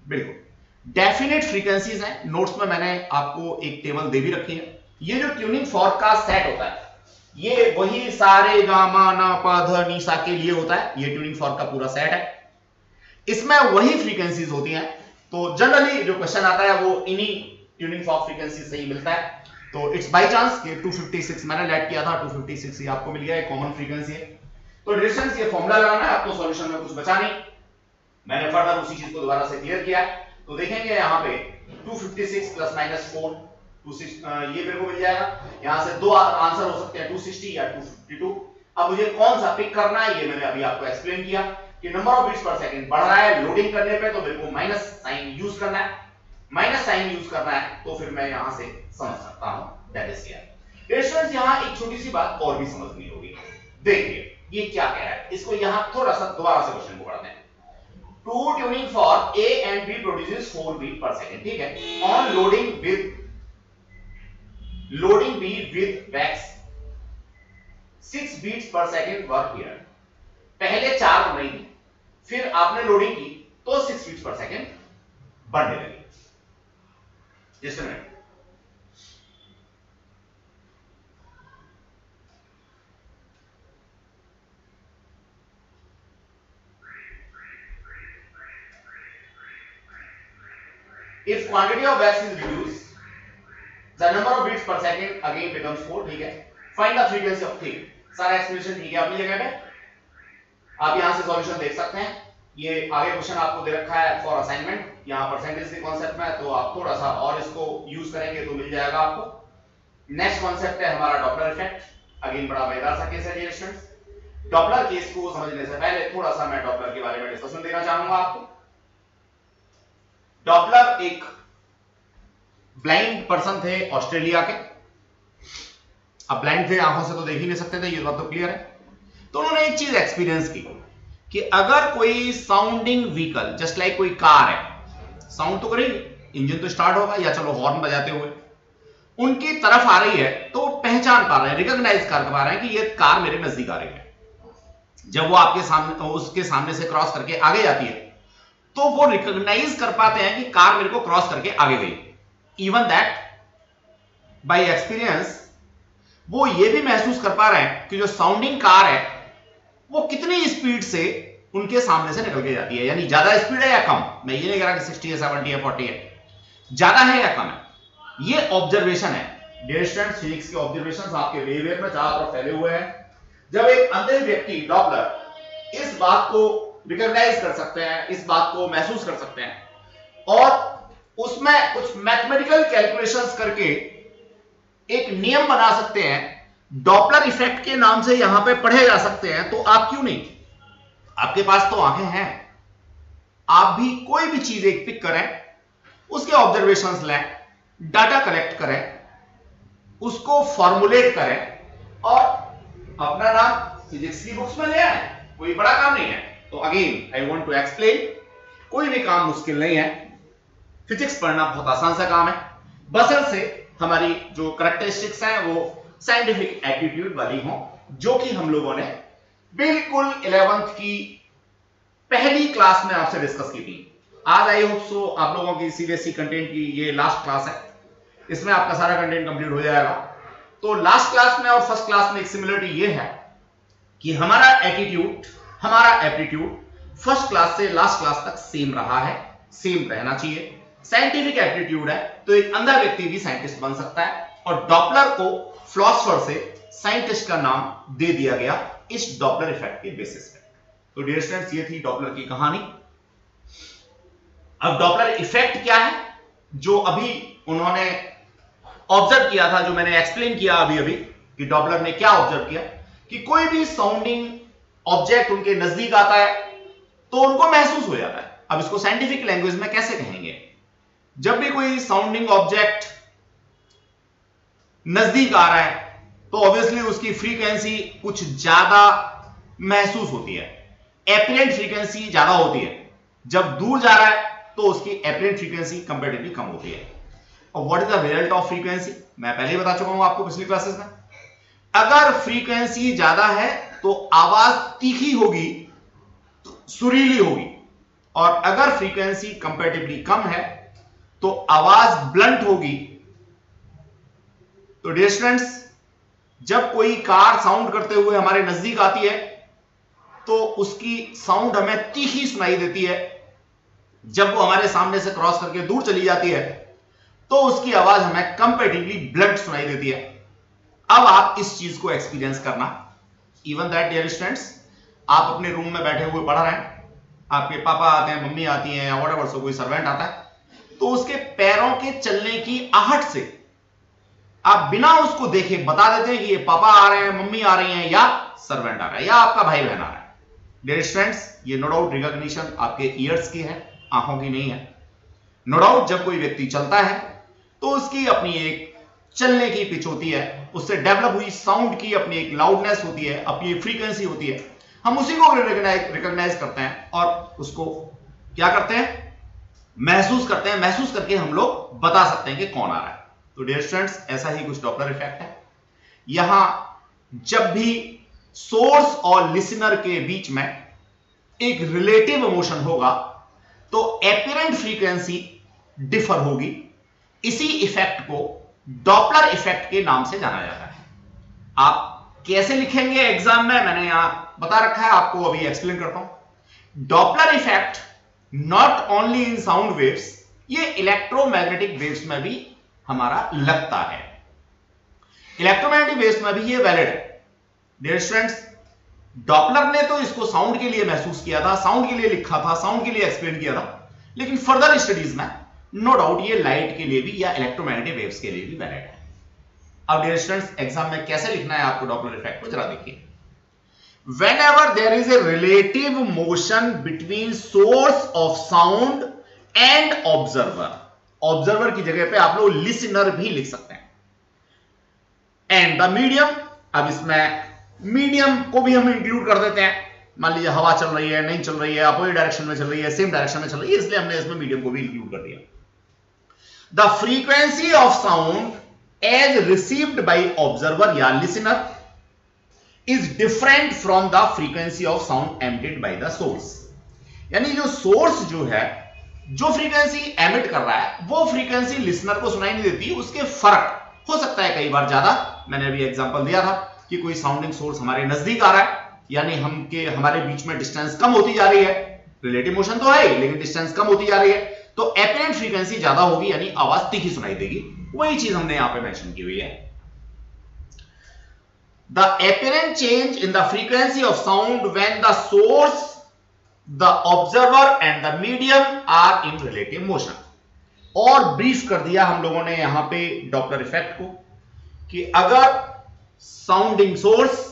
Speaker 1: बिल्कुल डेफिनेट फ्रीक्वेंसीज हैं। नोट्स में मैंने आपको एक टेबल दे भी रखी है। ये जो ट्यूनिंग फॉर्क का सेट होता है ये वही सारे गा मा ना प ध नी सा के लिए होता है। ये ट्यूनिंग फॉर्क का पूरा सेट है, इसमें वही फ्रीक्वेंसीज होती हैं। तो जनरली जो क्वेश्चन आता है वो इन्हीं ट्यूनिंग फॉर्क फ्रीक्वेंसी से ही मिलता है। तो इट्स बाय चांस कि 256 मैंने लेट किया था, 256 ही आपको मिल गया, एक कॉमन फ्रीक्वेंसी है। तो डिस्टेंस ये फॉर्मूला लगाना है, आपको सॉल्यूशन में कुछ बचा नहीं, मैंने फर्दर उसी चीज को दोबारा से क्लियर किया। तो देखेंगे यहां पे 256 प्लस माइनस 4 ये मेरे को मिल जाएगा। यहां से दो आंसर हो सकते हैं, 260 या 252। अब मुझे कौन सा पिक करना है ये मैंने अभी आपको एक्सप्लेन किया कि number of beats per second बढ़ रहा है लोडिंग करने पे, तो मेरे को माइनस साइन यूज करना है। माइनस साइन यूज करना है तो फिर मैं यहां से समझ सकता हूं दैट इज क्लियर। स्टूडेंट्स, यहां एक छोटी सी बात और भी समझनी होगी। देखिए ये क्या कह रहा है, इसको यहां थोड़ा सा दोबारा से क्वेश्चन को पढ़ते हैं। Two tuning fork A and B produces 4 beat per second, ठीक है। On loading B with wax 6 beats per second were heard. पहले 4 बन रही थी, फिर आपने लोडिंग की तो 6 बीट्स पर सेकंड बढ़ने लगी। Just a minute. If quantity of wax is reduced, the number of beats per second again becomes 4, ठीक है। Find the frequency of thing। सारा एक्सप्लेनेशन ठीक है अपनी जगह पे, आप यहां से सॉल्यूशन देख सकते हैं। ये आगे क्वेश्चन आपको दे रखा है फॉर असाइनमेंट, यहाँ परसेंटेज के कॉन्सेप्ट में, तो आप थोड़ा सा और इसको यूज करेंगे तो मिल जाएगा आपको। नेक्स्ट कॉन्सेप्ट है हमारा डॉपलर इफेक्ट। अगेन बड़ा मजेदार सा केस है डियर स्टूडेंट्स। डॉपलर केस को समझने से पहले थोड़ा सा मैं डॉपलर के बारे में डिस्कशन देना चाहूंगा आपको। डॉपलर एक ब्लाइंड पर्सन थे ऑस्ट्रेलिया के। अब ब्लाइंड थे, आंखों से तो देख ही नहीं सकते थे, ये बात तो क्लियर है। तो उन्होंने एक चीज एक्सपीरियंस की कि अगर कोई साउंडिंग व्हीकल जस्ट लाइक कोई कार है, साउंड तो करेगी, इंजन तो स्टार्ट होगा या चलो हॉर्न बजाते हुए उनकी तरफ आ रही है, तो पहचान पा रहे हैं, रिकॉग्नाइज कर पा रहे हैं कि ये कार मेरे नजदीक आ रही है। जब वो आपके सामने उसके सामने से क्रॉस करके आगे जाती है तो वो रिकॉग्नाइज कर पाते हैं कि कार मेरे को क्रॉस करके आगे गई। इवन दैट बाय एक्सपीरियंस वो ये भी महसूस कर पा रहे हैं कि जो साउंडिंग कार है वो कितनी स्पीड से उनके सामने से निकल के जाती है, यानी ज्यादा स्पीड है या कम। मैं ये नहीं कह रहा कि 60 है, 70 है, 40 है, ज्यादा है या कम है। ये ऑब्जर्वेशन है डियर स्टूडेंट्स, फिजिक्स के ऑब्जर्वेशंस आपके बिहेवियर में चारों तरफ फैले हुए हैं। जब एक अंधे व्यक्ति डॉपलर इस बात को रिकॉग्नाइज कर सकते हैं, इस बात को महसूस कर सकते हैं और उसमें कुछ मैथमेटिकल कैलकुलेशंस करके एक नियम बना सकते हैं, डॉपलर इफेक्ट के नाम से यहां पे पढ़े जा सकते हैं, तो आप क्यों नहीं, आपके पास तो आंखें हैं, आप भी कोई भी चीज एक पिक करें, उसके ऑब्जर्वेशंस लें, डाटा कलेक्ट करें, उसको फॉर्मुलेट करें और अपना नाम फिजिक्स की बुक्स में ले आए। कोई बड़ा काम नहीं है। तो again I want to explain, कोई भी काम मुश्किल नहीं है, फिजिक्स पढ़ना बहुत आसान सा काम है, बशर्ते हमारी जो करैक्टरिस्टिक्स हैं वो साइंटिफिक एटीट्यूड वाली हों, जो कि हम लोगों ने बिल्कुल 11th की पहली क्लास में आपसे डिस्कस की थी। आज आई होप सो आप लोगों की सीबीएसई कंटेंट की ये लास्ट क्लास है, इसमें आपका सारा कंटेंट कंप्लीट हो जाएगा। तो लास्ट क्लास में और फर्स्ट क्लास में एक सिमिलरिटी ये है कि हमारा एटीट्यूड, हमारा एप्टीट्यूड फर्स्ट क्लास से लास्ट क्लास तक सेम रहा है, सेम रहना चाहिए। साइंटिफिक एप्टीट्यूड है तो एक अंधा व्यक्ति भी साइंटिस्ट बन सकता है, और डॉपलर को फिलोसोफर से साइंटिस्ट का नाम दे दिया गया इस डॉपलर इफेक्ट के बेसिस पे। तो डियर स्टूडेंट्स, ये थी डॉपलर की कहानी। अब डॉपलर इफेक्ट क्या है, जो अभी उन्होंने ऑब्जर्व किया था, जो मैंने एक्सप्लेन किया अभी अभी कि डॉपलर ने क्या ऑब्जर्व किया कि कोई भी साउंडिंग ऑब्जेक्ट उनके नजदीक आता है तो उनको महसूस हो जाता है। अब इसको साइंटिफिक लैंग्वेज में कैसे कहेंगे, जब भी कोई साउंडिंग ऑब्जेक्ट नजदीक आ रहा है तो ऑब्वियसली उसकी फ्रीक्वेंसी कुछ ज्यादा महसूस होती है, एपरेंट फ्रीक्वेंसी ज्यादा होती है। जब दूर जा रहा है तो उसकी एपरेंट फ्रीक्वेंसी कंपैरेटिवली कम होती है। और what is the result of frequency, मैं पहले ही बता चुका हूं आपको पिछली क्लासेस में। अगर फ्रीक्वेंसी ज्यादा है तो आवाज तीखी होगी, सुरीली होगी, और अगर फ्रीक्वेंसी कंपैरेटिवली कम है तो आवाज ब्लंट होगी। तो डियर स्टूडेंट्स, जब कोई कार साउंड करते हुए हमारे नजदीक आती है तो उसकी साउंड हमें तीखी सुनाई देती है। जब वो हमारे सामने से क्रॉस करके दूर चली जाती है तो उसकी आवाज हमें कंपैरेटिवली ब्लंट सुनाई देती है। अब आप इस चीज को एक्सपीरियंस करना, इवन दैट डियर स्टूडेंट्स, आप अपने रूम में बैठे हुए पढ़ रहे हैं, आपके पापा आते हैं, मम्मी आती हैं, या व्हाटएवर सो कोई सर्वेंट आता है, तो उसके पैरों के चलने की आहट से आप बिना उसको देखे बता देते हैं कि ये पापा आ रहे हैं, मम्मी आ रही हैं, या सर्वेंट आ रहा है, या आपका भाई बहन आ रहा है। डियर स्टूडेंट्स, ये नो डाउट रिकॉग्निशन आपके ईयर्स की है, आंखों की नहीं है। नो डाउट जब कोई व्यक्ति चलता है तो उसकी अपनी एक चलने की पिच होती है, उससे डेवलप हुई साउंड की अपनी एक लाउडनेस होती है, अपनी एक फ्रीक्वेंसी होती है। हम उसी को रिकॉग्नाइज करते हैं और उसको क्या करते हैं, महसूस करते हैं। महसूस करके हम लोग बता सकते हैं कि कौन आ रहा है। तो डियर स्टूडेंट्स, ऐसा ही कुछ डॉपलर इफेक्ट है। यहां जब भी सोर्स और लिसनर के बीच में एक रिलेटिव इमोशन होगा तो एपरेंट फ्रीक्वेंसी डिफर होगी। इसी इफेक्ट को डॉपलर इफेक्ट के नाम से जाना जाता है। आप कैसे लिखेंगे एग्जाम में, मैंने यहां बता रखा है, आपको अभी एक्सप्लेन करता हूं। Doppler effect not only in sound waves, ये इलेक्ट्रोमैग्नेटिक वेव्स में भी हमारा लगता है। इलेक्ट्रोमैग्नेटिक वेव्स में भी ये वैलिड है। डियर स्टूडेंट्स, डॉपलर ने तो इसको साउंड के लिए महसूस किया था, साउंड के लिए लिखा था, साउंड के लिए एक्सप्लेन किया था, लेकिन फर्दर स्टडीज में नो डाउट ये लाइट के लिए भी या इलेक्ट्रोमैग्नेटिक वेव्स के लिए भी वैलिड है। अब डियर स्टूडेंट्स, एग्जाम में कैसे लिखना है आपको डॉपलर इफेक्ट को जरा देखिए। Whenever there is a relative motion between source of sound and observer, observer की जगह पे आप लोग लिसनर भी लिख सकते हैं। एंड द मीडियम, अब इसमें मीडियम को भी हम इंक्लूड कर देते हैं। मान लीजिए हवा चल रही है, नहीं चल रही है, अपोजिट डायरेक्शन में चल रही है, सेम डायरेक्शन में चल रही है, इसलिए हमने इसमें मीडियम को भी इंक्लूड कर दिया। The frequency of sound as received by observer या listener is different from the frequency of sound emitted by the source. यानी जो सोर्स जो है, जो फ्रीक्वेंसी एमिट कर रहा है, वो फ्रीक्वेंसी लिसनर को सुनाई नहीं देती, उसके फर्क हो सकता है कई बार ज्यादा। मैंने अभी एग्जांपल दिया था कि कोई साउंडिंग सोर्स हमारे नजदीक आ रहा है, यानी हमारे बीच में डिस्टेंस कम होती जा रही है, रिलेटिव मोशन तो है लेकिन डिस्टेंस कम होती जा रही है, तो एपरेंट फ्रीक्वेंसी ज्यादा होगी, यानी आवाज तीखी सुनाई देगी। वही चीज हमने यहां पे मेंशन की हुई है। The apparent change in the frequency of sound when the source the observer and the medium are in relative motion. और ब्रीफ कर दिया हम लोगों ने यहां पे डॉपलर इफेक्ट को कि अगर साउंडिंग सोर्स,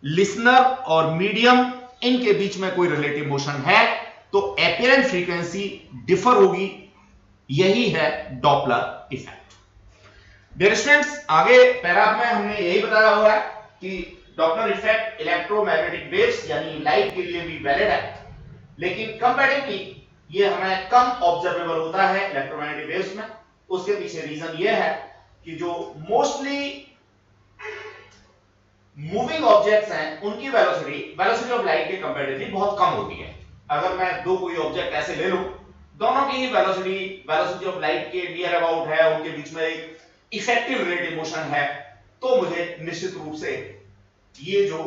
Speaker 1: लिसनर और मीडियम इनके बीच में कोई रिलेटिव मोशन है तो अपीयरेंट फ्रीक्वेंसी डिफर होगी। यही है डॉपलर इफेक्ट। डियर स्टूडेंट्स, आगे पैराग्राफ में हमने यही बताया हुआ है कि डॉपलर इफेक्ट इलेक्ट्रोमैग्नेटिक वेव्स यानी लाइट के लिए भी वैलिड है, लेकिन कंपैरेटिवली ये हमें कम ऑब्जर्वेबल होता है इलेक्ट्रोमैग्नेटिक वेव्स में। उसके पीछे रीजन ये है कि जो मोस्टली मूविंग ऑब्जेक्ट्स हैं उनकी वेलोसिटी ऑफ लाइट के कंपैरेटिवली बहुत कम होती है। अगर मैं दो कोई ऑब्जेक्ट ऐसे ले लूं, दोनों की ही वेलोसिटी ऑफ लाइट के नियर अबाउट है, उनके बीच में एक इफेक्टिव रिलेटिव मोशन है, तो मुझे निश्चित रूप से ये जो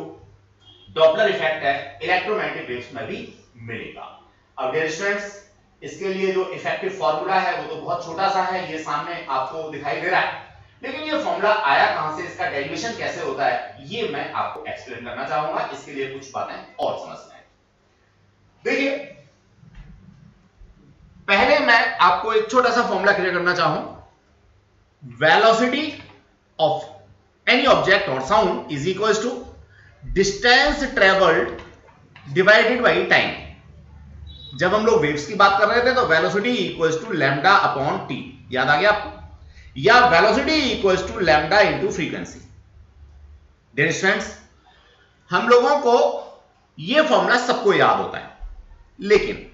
Speaker 1: डॉपलर इफेक्ट है इलेक्ट्रोमैग्नेटिक वेव्स में भी मिलेगा। अब डियर स्टूडेंट्स, इसके लिए जो इफेक्टिव फॉर्मूला है वो तो बहुत छोटा सा है, ये सामने आपको दिखाई दे रहा है, लेकिन ये फॉर्मूला आया कहां से, इसका डेरिवेशन कैसे होता है, ये मैं आपको एक्सप्लेन करना चाहूंगा। इसके लिए कुछ बातें और समझना है। देखिए, पहले मैं आपको एक छोटा सा फॉर्मूला क्लियर करना चाहूं। वेलोसिटी ऑफ एनी ऑब्जेक्ट और sound is equal to distance travelled divided by time. जब हम लोग वेव्स की बात कर रहे थे तो velocity equals to lambda upon t, याद आ गया आपको, या velocity equals to lambda into frequency. Dear students, हम लोगों को यह फॉर्मूला सबको याद होता है, लेकिन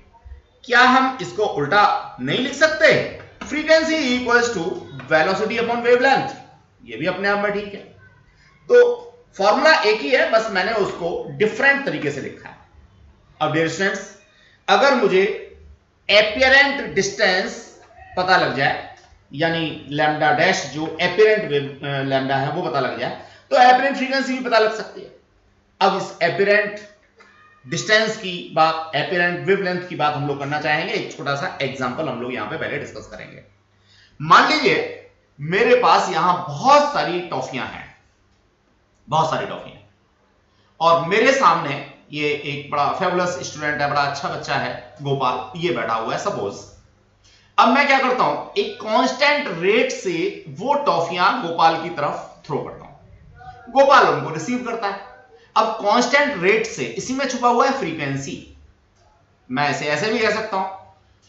Speaker 1: क्या हम इसको उल्टा नहीं लिख सकते? Frequency equals to velocity upon wavelength, यह भी अपने आप में ठीक है। तो फॉर्मूला एक ही है, बस मैंने उसको डिफरेंट तरीके से लिखा है। अब डियर स्टूडेंट्स, अगर मुझे एपियरेंट डिस्टेंस पता लग जाए, यानी लैम्डा डैश जो एपियरेंट लैम्डा है वो पता लग जाए, तो एपियरेंट फ्रीक्वेंसी भी पता लग सकती है। अब इस एपियरेंट डिस्टेंस की बात, एपियरेंट वेवलेंथ की बात हम लोग करना चाहेंगे। एक छोटा सा एग्जांपल हम लोग यहां पे पहले डिस्कस करेंगे। मान लीजिए मेरे पास यहां बहुत सारी टॉफियां हैं, और मेरे सामने ये एक बड़ा फेबुलस स्टूडेंट है, बड़ा अच्छा बच्चा है, गोपाल, ये बैठा हुआ है सपोज। अब मैं क्या करता हूं, एक कांस्टेंट रेट से वो टॉफियां गोपाल की तरफ थ्रो करता हूं, गोपाल उनको रिसीव करता है। अब कांस्टेंट रेट से, इसी में छुपा हुआ है फ्रीक्वेंसी। मैं इसे ऐसे भी कह सकता हूं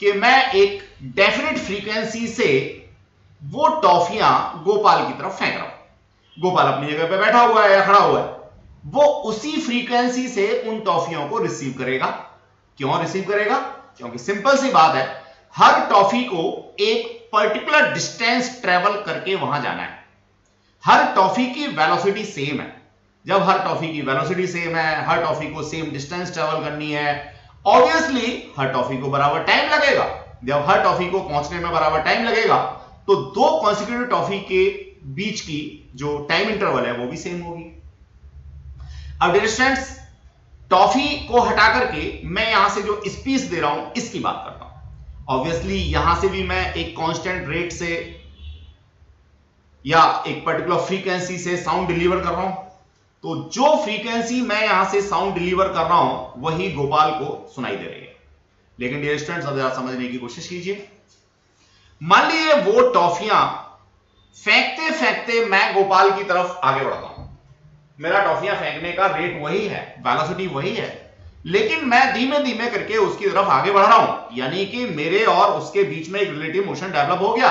Speaker 1: कि मैं एक डेफिनेट फ्रीक्वेंसी से वो टॉफियां गोपाल की तरफ फेंक रहा हूं। गोपाल अपनी जगह पे बैठा हुआ है या खड़ा हुआ है, वो उसी फ्रीक्वेंसी से उन टॉफियों को रिसीव करेगा। क्यों रिसीव करेगा? क्योंकि सिंपल सी बात है, हर टॉफी को एक पर्टिकुलर डिस्टेंस ट्रेवल करके वहां जाना है। हर टॉफी की वेलोसिटी सेम है। जब हर टॉफी की वेलोसिटी सेम है, हर टॉफी को सेम डिस्टेंस ट्रेवल करनी है, ऑब्वियसली हर टॉफी को बराबर टाइम लगेगा। जब हर टॉफी को पहुंचने में बराबर टाइम लगेगा तो दो कॉन्सिक्यूटिव टॉफी के बीच की जो टाइम इंटरवल है वो भी सेम होगी। अब डियर स्टूडेंट्स, टॉफी को हटा करके मैं यहां से जो स्पीच दे रहा हूं इसकी बात करता हूं। ऑब्वियसली यहां से भी मैं एक कांस्टेंट रेट से या एक पर्टिकुलर फ्रीक्वेंसी से साउंड डिलीवर कर रहा हूं, तो जो फ्रीक्वेंसी मैं यहां से साउंड डिलीवर कर रहा हूं वही गोपाल को सुनाई दे रही है। लेकिन डियर स्टूडेंट्स, अब जरा समझने की कोशिश कीजिए। मान लीजिए वो टॉफियां फेंकते फेंकते मैं गोपाल की तरफ आगे बढ़ता हूं, मेरा टॉफियां फेंकने का रेट वही है, वेलोसिटी वही है, लेकिन मैं धीमे धीमे करके उसकी तरफ आगे बढ़ रहा हूं, यानी कि मेरे और उसके बीच में एक रिलेटिव मोशन डेवलप हो गया।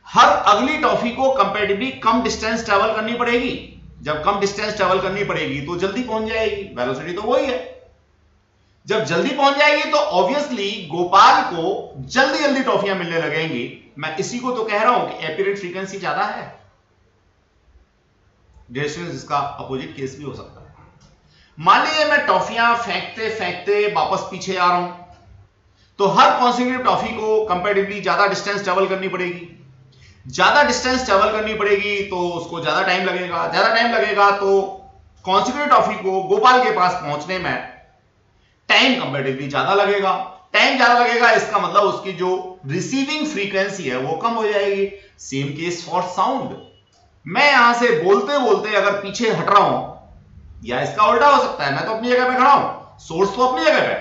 Speaker 1: हर अगली टॉफी को कंपैरेटिवली कम डिस्टेंस ट्रेवल करनी पड़ेगी। जब कम डिस्टेंस ट्रेवल करनी पड़ेगी तो जल्दी पहुंच जाएगी, वेलोसिटी तो वही है। जब जल्दी पहुंच जाएगी तो ऑब्वियसली गोपाल को जल्दी जल्दी टॉफियां मिलने लगेंगी। मैं इसी को तो कह रहा हूं कि एपियरेंट फ्रीक्वेंसी ज्यादा है। इसका अपोजिट केस भी हो सकता है। मान लीजिए मैं टॉफियां फेंकते फेंकते वापस पीछे आ रहा हूं, तो हर कॉन्सिक्यूटिव टॉफी को कंपैरेटिवली ज्यादा डिस्टेंस ट्रेवल करनी पड़ेगी। ज्यादा डिस्टेंस ट्रेवल करनी पड़ेगी तो उसको ज्यादा टाइम लगेगा, ज्यादा टाइम लगेगा तो कॉन्सिक्यूटिव टॉफी को गोपाल के पास पहुंचने में टाइम कंपैरेटिवली ज्यादा लगेगा। टाइम ज्यादा लगेगा, इसका मतलब उसकी जो रिसीविंग फ्रीक्वेंसी है वो कम हो जाएगी। Same case for sound. मैं यहां से बोलते बोलते अगर पीछे हट रहा हूं, या इसका उल्टा हो सकता है, मैं तो अपनी जगह पे खड़ा हूं, सोर्स तो अपनी जगह पे,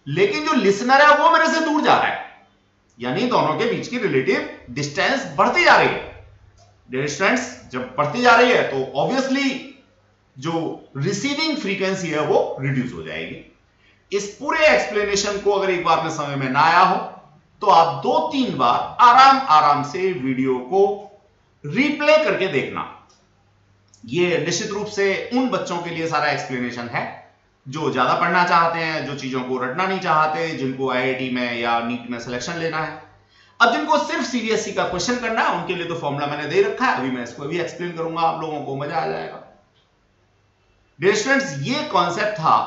Speaker 1: लेकिन जो लिसनर है वो मेरे से दूर जा रहा है, यानी दोनों के बीच की रिलेटिव डिस्टेंस बढ़ती जा रही है। डिस्टेंस जब बढ़ती जा रही है तो ऑब्वियसली जो रिसीविंग फ्रीक्वेंसी है वो रिड्यूस हो जाएगी। इस पूरे एक्सप्लेनेशन को अगर एक बार में समझ में ना आया हो तो आप 2-3 बार आराम आराम से वीडियो को रिप्ले करके देखना। ये निश्चित रूप से उन बच्चों के लिए सारा एक्सप्लेनेशन है जो ज्यादा पढ़ना चाहते हैं, जो चीजों को रटना नहीं चाहते, जिनको आईआईटी में या नीट में सिलेक्शन लेना है। अब जिनको सिर्फ सीबीएसई का क्वेश्चन करना है उनके लिए तो फॉर्मूला मैंने दे रखा है, अभी मैं इसको भी एक्सप्लेन करूंगा, आप लोगों को मजा आ जाएगा। डियर स्टूडेंट्स, ये कॉन्सेप्ट था।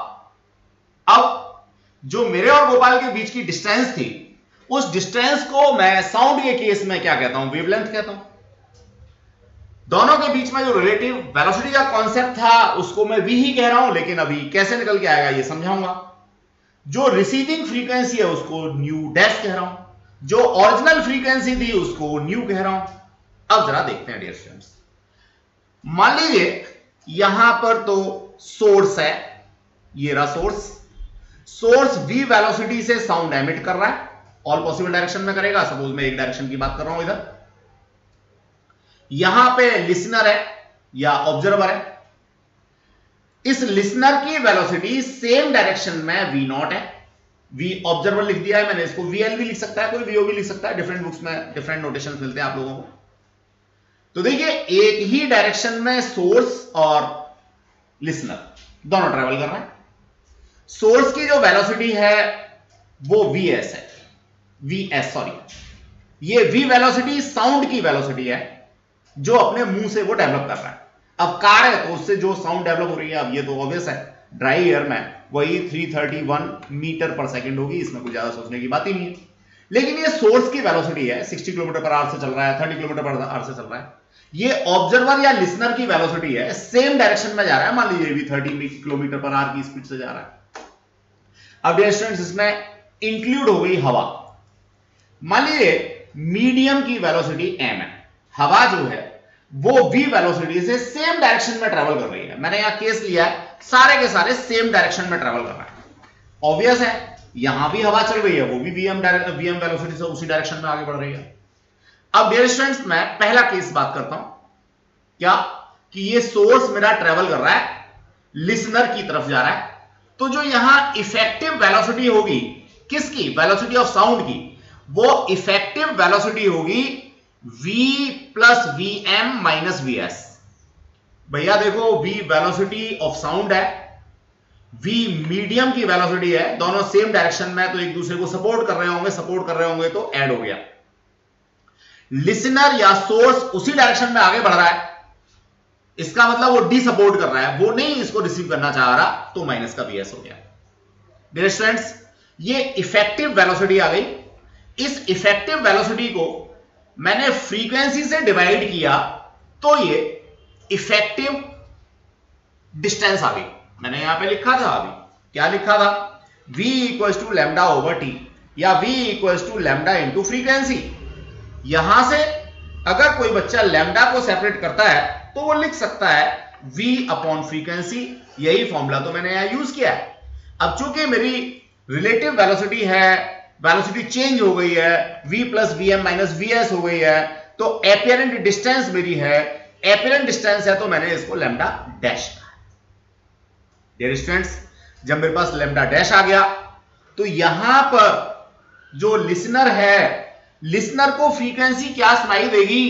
Speaker 1: अब जो मेरे और गोपाल के बीच की डिस्टेंस थी, उस डिस्टेंस को मैं साउंड के केस में क्या कहता हूं, वेवलेंथ कहता हूं। दोनों के बीच में जो रिलेटिव वेलोसिटी का कॉन्सेप्ट था उसको मैं वी ही कह रहा हूं, लेकिन अभी कैसे निकल के आएगा ये समझाऊंगा। जो रिसीविंग फ्रीक्वेंसी है उसको न्यू डैश कह रहा हूं, जो ओरिजिनल फ्रीक्वेंसी थी उसको न्यू कह रहा हूं। अब जरा देखते हैं डियर स्टूडेंट्स, मान लीजिए यहां पर तो सोर्स है, ये रहा सोर्स v वेलोसिटी से साउंड एमिट कर रहा है, ऑल पॉसिबल डायरेक्शन में करेगा। सपोज मैं एक डायरेक्शन की बात कर रहा हूं इधर, यहां पे लिसनर है या ऑब्जर्वर है, इस लिसनर की वेलोसिटी सेम डायरेक्शन में v नॉट है, v ऑब्जर्वर लिख दिया है मैंने, इसको vl भी लिख सकता है, कोई vo भी लिख सकता है, डिफरेंट बुक्स में डिफरेंट नोटेशंस मिलते हैं आप लोगों को। तो देखिए एक ही डायरेक्शन में सोर्स और लिसनर दोनों ट्रेवल कर रहे हैं। सोर्स की जो वेलोसिटी है वो vs है, ये v वेलोसिटी साउंड की वेलोसिटी है जो अपने मुंह से वो डेवलप कर रहा है। अब कार है तो उससे जो साउंड डेवलप हो रही है, अब ये तो ऑब्वियस है, ड्राई एयर में वही 331 मीटर पर सेकंड होगी, इसमें कुछ ज्यादा सोचने की बात ही नहीं है। लेकिन ये सोर्स की वेलोसिटी है, 60 किलोमीटर पर आवर से चल रहा है, 30 किलोमीटर पर आवर से चल रहा है। ये ऑब्जर्वर या लिसनर की वेलोसिटी है, सेम डायरेक्शन में जा रहा है, मान लीजिए भी 30 किलोमीटर पर आवर की स्पीड से जा रहा है। अब डियर स्टूडेंट्स, इसमें इंक्लूड हो गई हवा। मान लीजिए मीडियम की वेलोसिटी m है, हवा जो है वो v वेलोसिटी से सेम डायरेक्शन में ट्रेवल कर रही है। मैंने यहां केस लिया है, सारे के सारे सेम डायरेक्शन में ट्रेवल कर रहा है। ऑब्वियस है यहां भी हवा चल रही है, वो भी vm वेलोसिटी से उसी डायरेक्शन में आगे बढ़ रही है। अब डियर स्टूडेंट्स, मैं पहला केस बात करता हूं, क्या कि ये सोर्स मेरा ट्रेवल कर रहा है, लिसनर की तरफ जा रहा है, तो जो यहां इफेक्टिव वेलोसिटी होगी, किसकी, वेलोसिटी ऑफ साउंड की, वो इफेक्टिव वेलोसिटी होगी v plus vm minus vs। भैया देखो, v वेलोसिटी ऑफ साउंड है, v मीडियम की वेलोसिटी है, दोनों सेम डायरेक्शन में, तो एक दूसरे को सपोर्ट कर रहे होंगे तो ऐड हो गया। लिसनर या सोर्स उसी डायरेक्शन में आगे बढ़ रहा है, इसका मतलब वो डी सपोर्ट कर रहा है, वो नहीं इसको रिसीव करना चाह रहा, तो माइनस का vs हो गया। डियर स्टूडेंट्स, ये इफेक्टिव वेलोसिटी आ गई। इस इफेक्टिव वेलोसिटी को मैंने फ्रीक्वेंसी से डिवाइड किया तो ये इफेक्टिव डिस्टेंस आ गई। मैंने यहां पे लिखा था, अभी क्या लिखा था, v equals to lambda over t या v equals to lambda into frequency. यहां से अगर कोई बच्चा लैम्डा को सेपरेट करता है तो वो लिख सकता है v अपॉन फ्रीक्वेंसी, यही फॉर्मूला तो मैंने यहां यूज किया है। अब चूंकि मेरी रिलेटिव वेलोसिटी है, वेलोसिटी चेंज हो गई है, v plus vm minus vs हो गई है, तो एपियरेंट डिस्टेंस मेरी है, एपियरेंट डिस्टेंस है तो मैंने इसको लैम्डा डैश कहा। डियर स्टूडेंट्स, जब मेरे पास लैम्डा डैश आ गया तो यहां पर जो लिसनर है, लिसनर को फ्रीक्वेंसी क्या सुनाई देगी,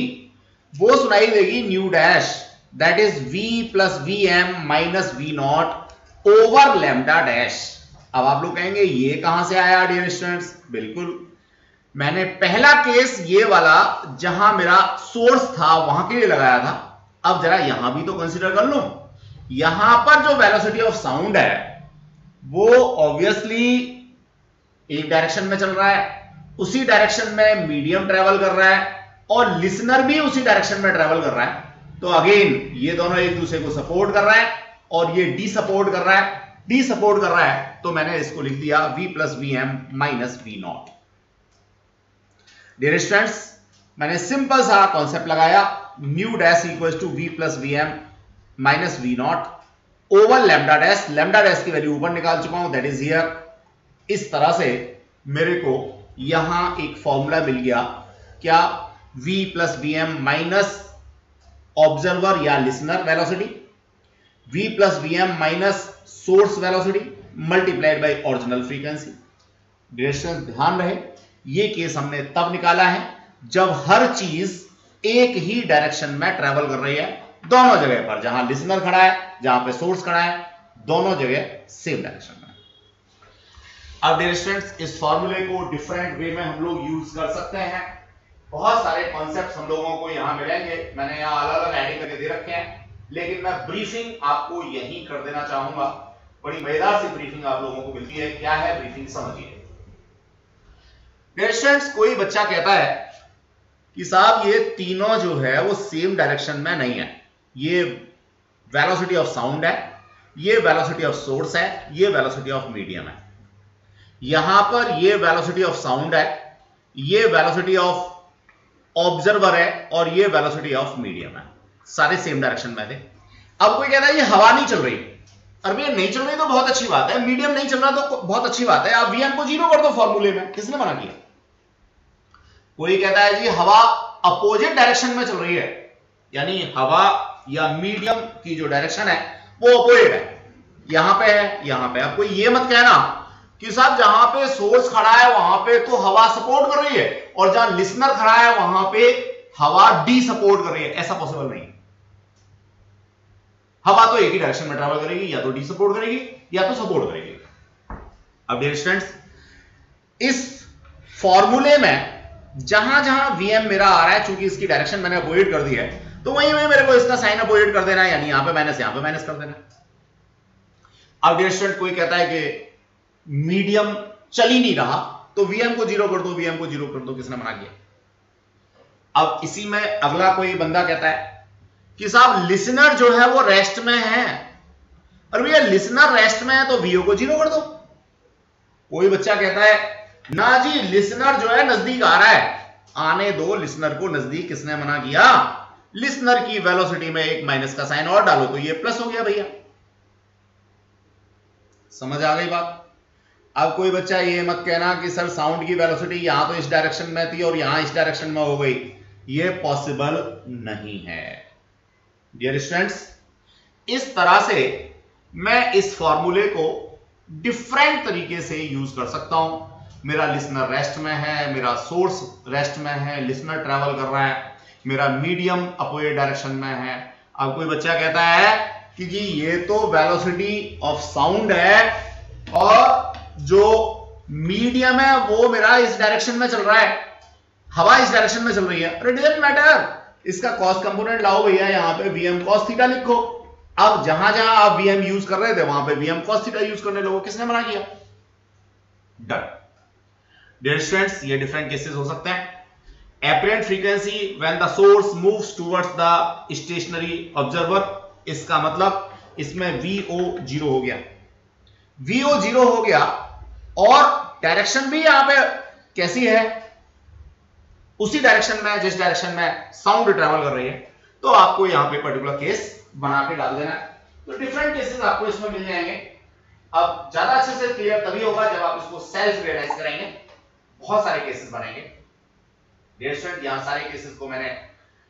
Speaker 1: वो सुनाई देगी new dash, that is v plus vm minus v nought over lambda dash. अब आप लोग कहेंगे ये कहां से आया डियर स्टूडेंट्स, बिल्कुल मैंने पहला केस ये वाला जहां मेरा सोर्स था वहां के लिए लगाया था। अब जरा यहां भी तो कंसीडर कर लो, यहां पर जो वेलोसिटी ऑफ साउंड है वो ऑब्वियसली एक डायरेक्शन में चल रहा है, उसी डायरेक्शन में मीडियम ट्रेवल कर रहा है और लिसनर भी उसी डायरेक्शन में ट्रेवल कर रहा है। तो अगेन ये दोनों एक दूसरे को सपोर्ट कर रहा है और ये डी सपोर्ट कर रहा है, डी सपोर्ट कर रहा है, तो मैंने इसको लिख दिया v plus vm minus v nought. Dear students, मैंने सिंपल सा कॉन्सेप्ट लगाया, nu dash equals to v plus vm minus v nought over lambda dash. Lambda dash की वैल्यू ऊपर निकाल चुका हूं, दैट इज हियर इस तरह से मेरे को यहां एक फॉर्मूला मिल गया, क्या, v plus vm minus observer या listener velocity, v plus vm minus source velocity multiplied by original frequency. Direction ध्यान रहे, ये केस हमने तब निकाला है जब हर चीज एक ही डायरेक्शन में ट्रेवल कर रही है, दोनों जगह पर, जहां लिसनर खड़ा है जहां पे सोर्स खड़ा है, दोनों जगह सेम डायरेक्शन में। अब डियर स्टूडेंट्स, इस फॉर्मूले को डिफरेंट वे में हम लोग यूज कर सकते हैं। बहुत सारे कॉन्सेप्ट्स हम लोगों को यहां मिलेंगे, मैंने यहां अलग अलग एडिंग करके दे रखे हैं, लेकिन मैं ब्रीफिंग आपको यहीं कर देना चाहूंगा। बड़ी मजेदार सी ब्रीफिंग आप लोगों को मिलती है। क्या है ब्रीफिंग, समझिए। डियर स्टूडेंट्स, कोई बच्चा कहता है कि साहब ये तीनों जो है वो सेम डायरेक्शन में नहीं है, ये वेलोसिटी ऑफ साउंड है, ये वेलोसिटी ऑफ सोर्स है, ये वेलोसिटी ऑफ मीडियम है। यहां पर ये वेलोसिटी ऑफ साउंड है, ये वेलोसिटी ऑफ ऑब्जर्वर है, और ये वेलोसिटी ऑफ मीडियम है, सारे सेम डायरेक्शन में थे। अब कोई कहता है ये हवा नहीं चल रही, अरे ये नहीं चल रही तो बहुत अच्छी बात है, मीडियम नहीं चल रहा तो बहुत अच्छी बात है, आप वीएम को 0 कर दो फॉर्मूले में, किसने मना किया? कोई कहता है जी हवा अपोजिट डायरेक्शन में चल रही है, यानी हवा या मीडियम की जो डायरेक्शन है वो अपोजिट है, यहां पे है, यहां पे। अब कोई ये मत कहना कि साहब जहां पे सोर्स खड़ा है वहां पे तो हवा सपोर्ट कर रही है, और जहां लिसनर खड़ा है वहां पे हवा डी सपोर्ट कर रही है, ऐसा पॉसिबल नहीं। हवा तो एक ही डायरेक्शन में ट्रैवल करेगी, या तो डी सपोर्ट करेगी या तो सपोर्ट करेगी। अब डियर स्टूडेंट्स, इस फॉर्मूले में जहां जहां वीएम मेरा आ रहा है, चूंकि इसकी डायरेक्शन मैंने अपोजिट कर दी है, तो वहीं वहीं मेरे को इसका साइन अपोजिट कर देना है, यानी यहां पे माइनस कर देना है। अब डियर स्टूडेंट, कोई कहता है कि मीडियम चल ही नहीं रहा, तो वीएम को 0 कर दो, वीएम को 0 कर दो, किसने मना किया? अब इसी में अगला कोई बंदा कहता है कि साहब लिसनर जो है वो रेस्ट में है, और भैया लिसनर रेस्ट में है तो वीओ को 0 कर दो। कोई बच्चा कहता है ना जी लिसनर जो है नजदीक आ रहा है, आने दो लिसनर को नजदीक, किसने मना किया? लिसनर की वेलोसिटी में एक माइनस का साइन और डालो तो ये प्लस हो गया भैया। समझ आ गई बात? अब कोई बच्चा ये मत कहना कि सर साउंड की वेलोसिटी यहां तो इस डायरेक्शन में थी और यहां इस डायरेक्शन में हो गई, ये पॉसिबल नहीं है। डियर स्टूडेंट्स, इस तरह से मैं इस फॉर्मूले को डिफरेंट तरीके से यूज कर सकता हूं। मेरा लिसनर रेस्ट में है, मेरा सोर्स रेस्ट में है, लिसनर ट्रैवल कर रहा है, मेरा मीडियम अपोजिट डायरेक्शन में है। अब कोई बच्चा कहता है कि जी ये तो वेलोसिटी ऑफ साउंड है और जो मीडियम है वो मेरा इस डायरेक्शन में चल रहा है, हवा इस डायरेक्शन में चल रही है। अरे डजंट मैटर, इसका कॉस कंपोनेंट लाओ भैया, यहां पे वीएम कॉस थीटा लिखो। अब जहां जहां आप वीएम यूज कर रहे थे वहां पे वीएम कॉस थीटा यूज करने लोगों, किसने मना किया? डन। डियर स्टूडेंट्स, ये डिफरेंट केसेस हो सकते हैं। Apparent frequency when the source moves towards the stationary observer, इसका मतलब इसमें वीओ 0 हो गया, वीओ 0 हो गया, और डायरेक्शन भी यहां पे कैसी है? उसी डायरेक्शन में जिस डायरेक्शन में साउंड ट्रैवल कर रही है। तो आपको यहां पे पर्टिकुलर केस बना के डाल देना है, तो डिफरेंट केसेस आपको इसमें मिल जाएंगे। अब ज्यादा अच्छे से क्लियर तभी होगा जब आप इसको सेल्फ रियलाइज करेंगे, बहुत सारे केसेस बनेंगे। डियर स्टूडेंट, यहां सारे केसेस को मैंने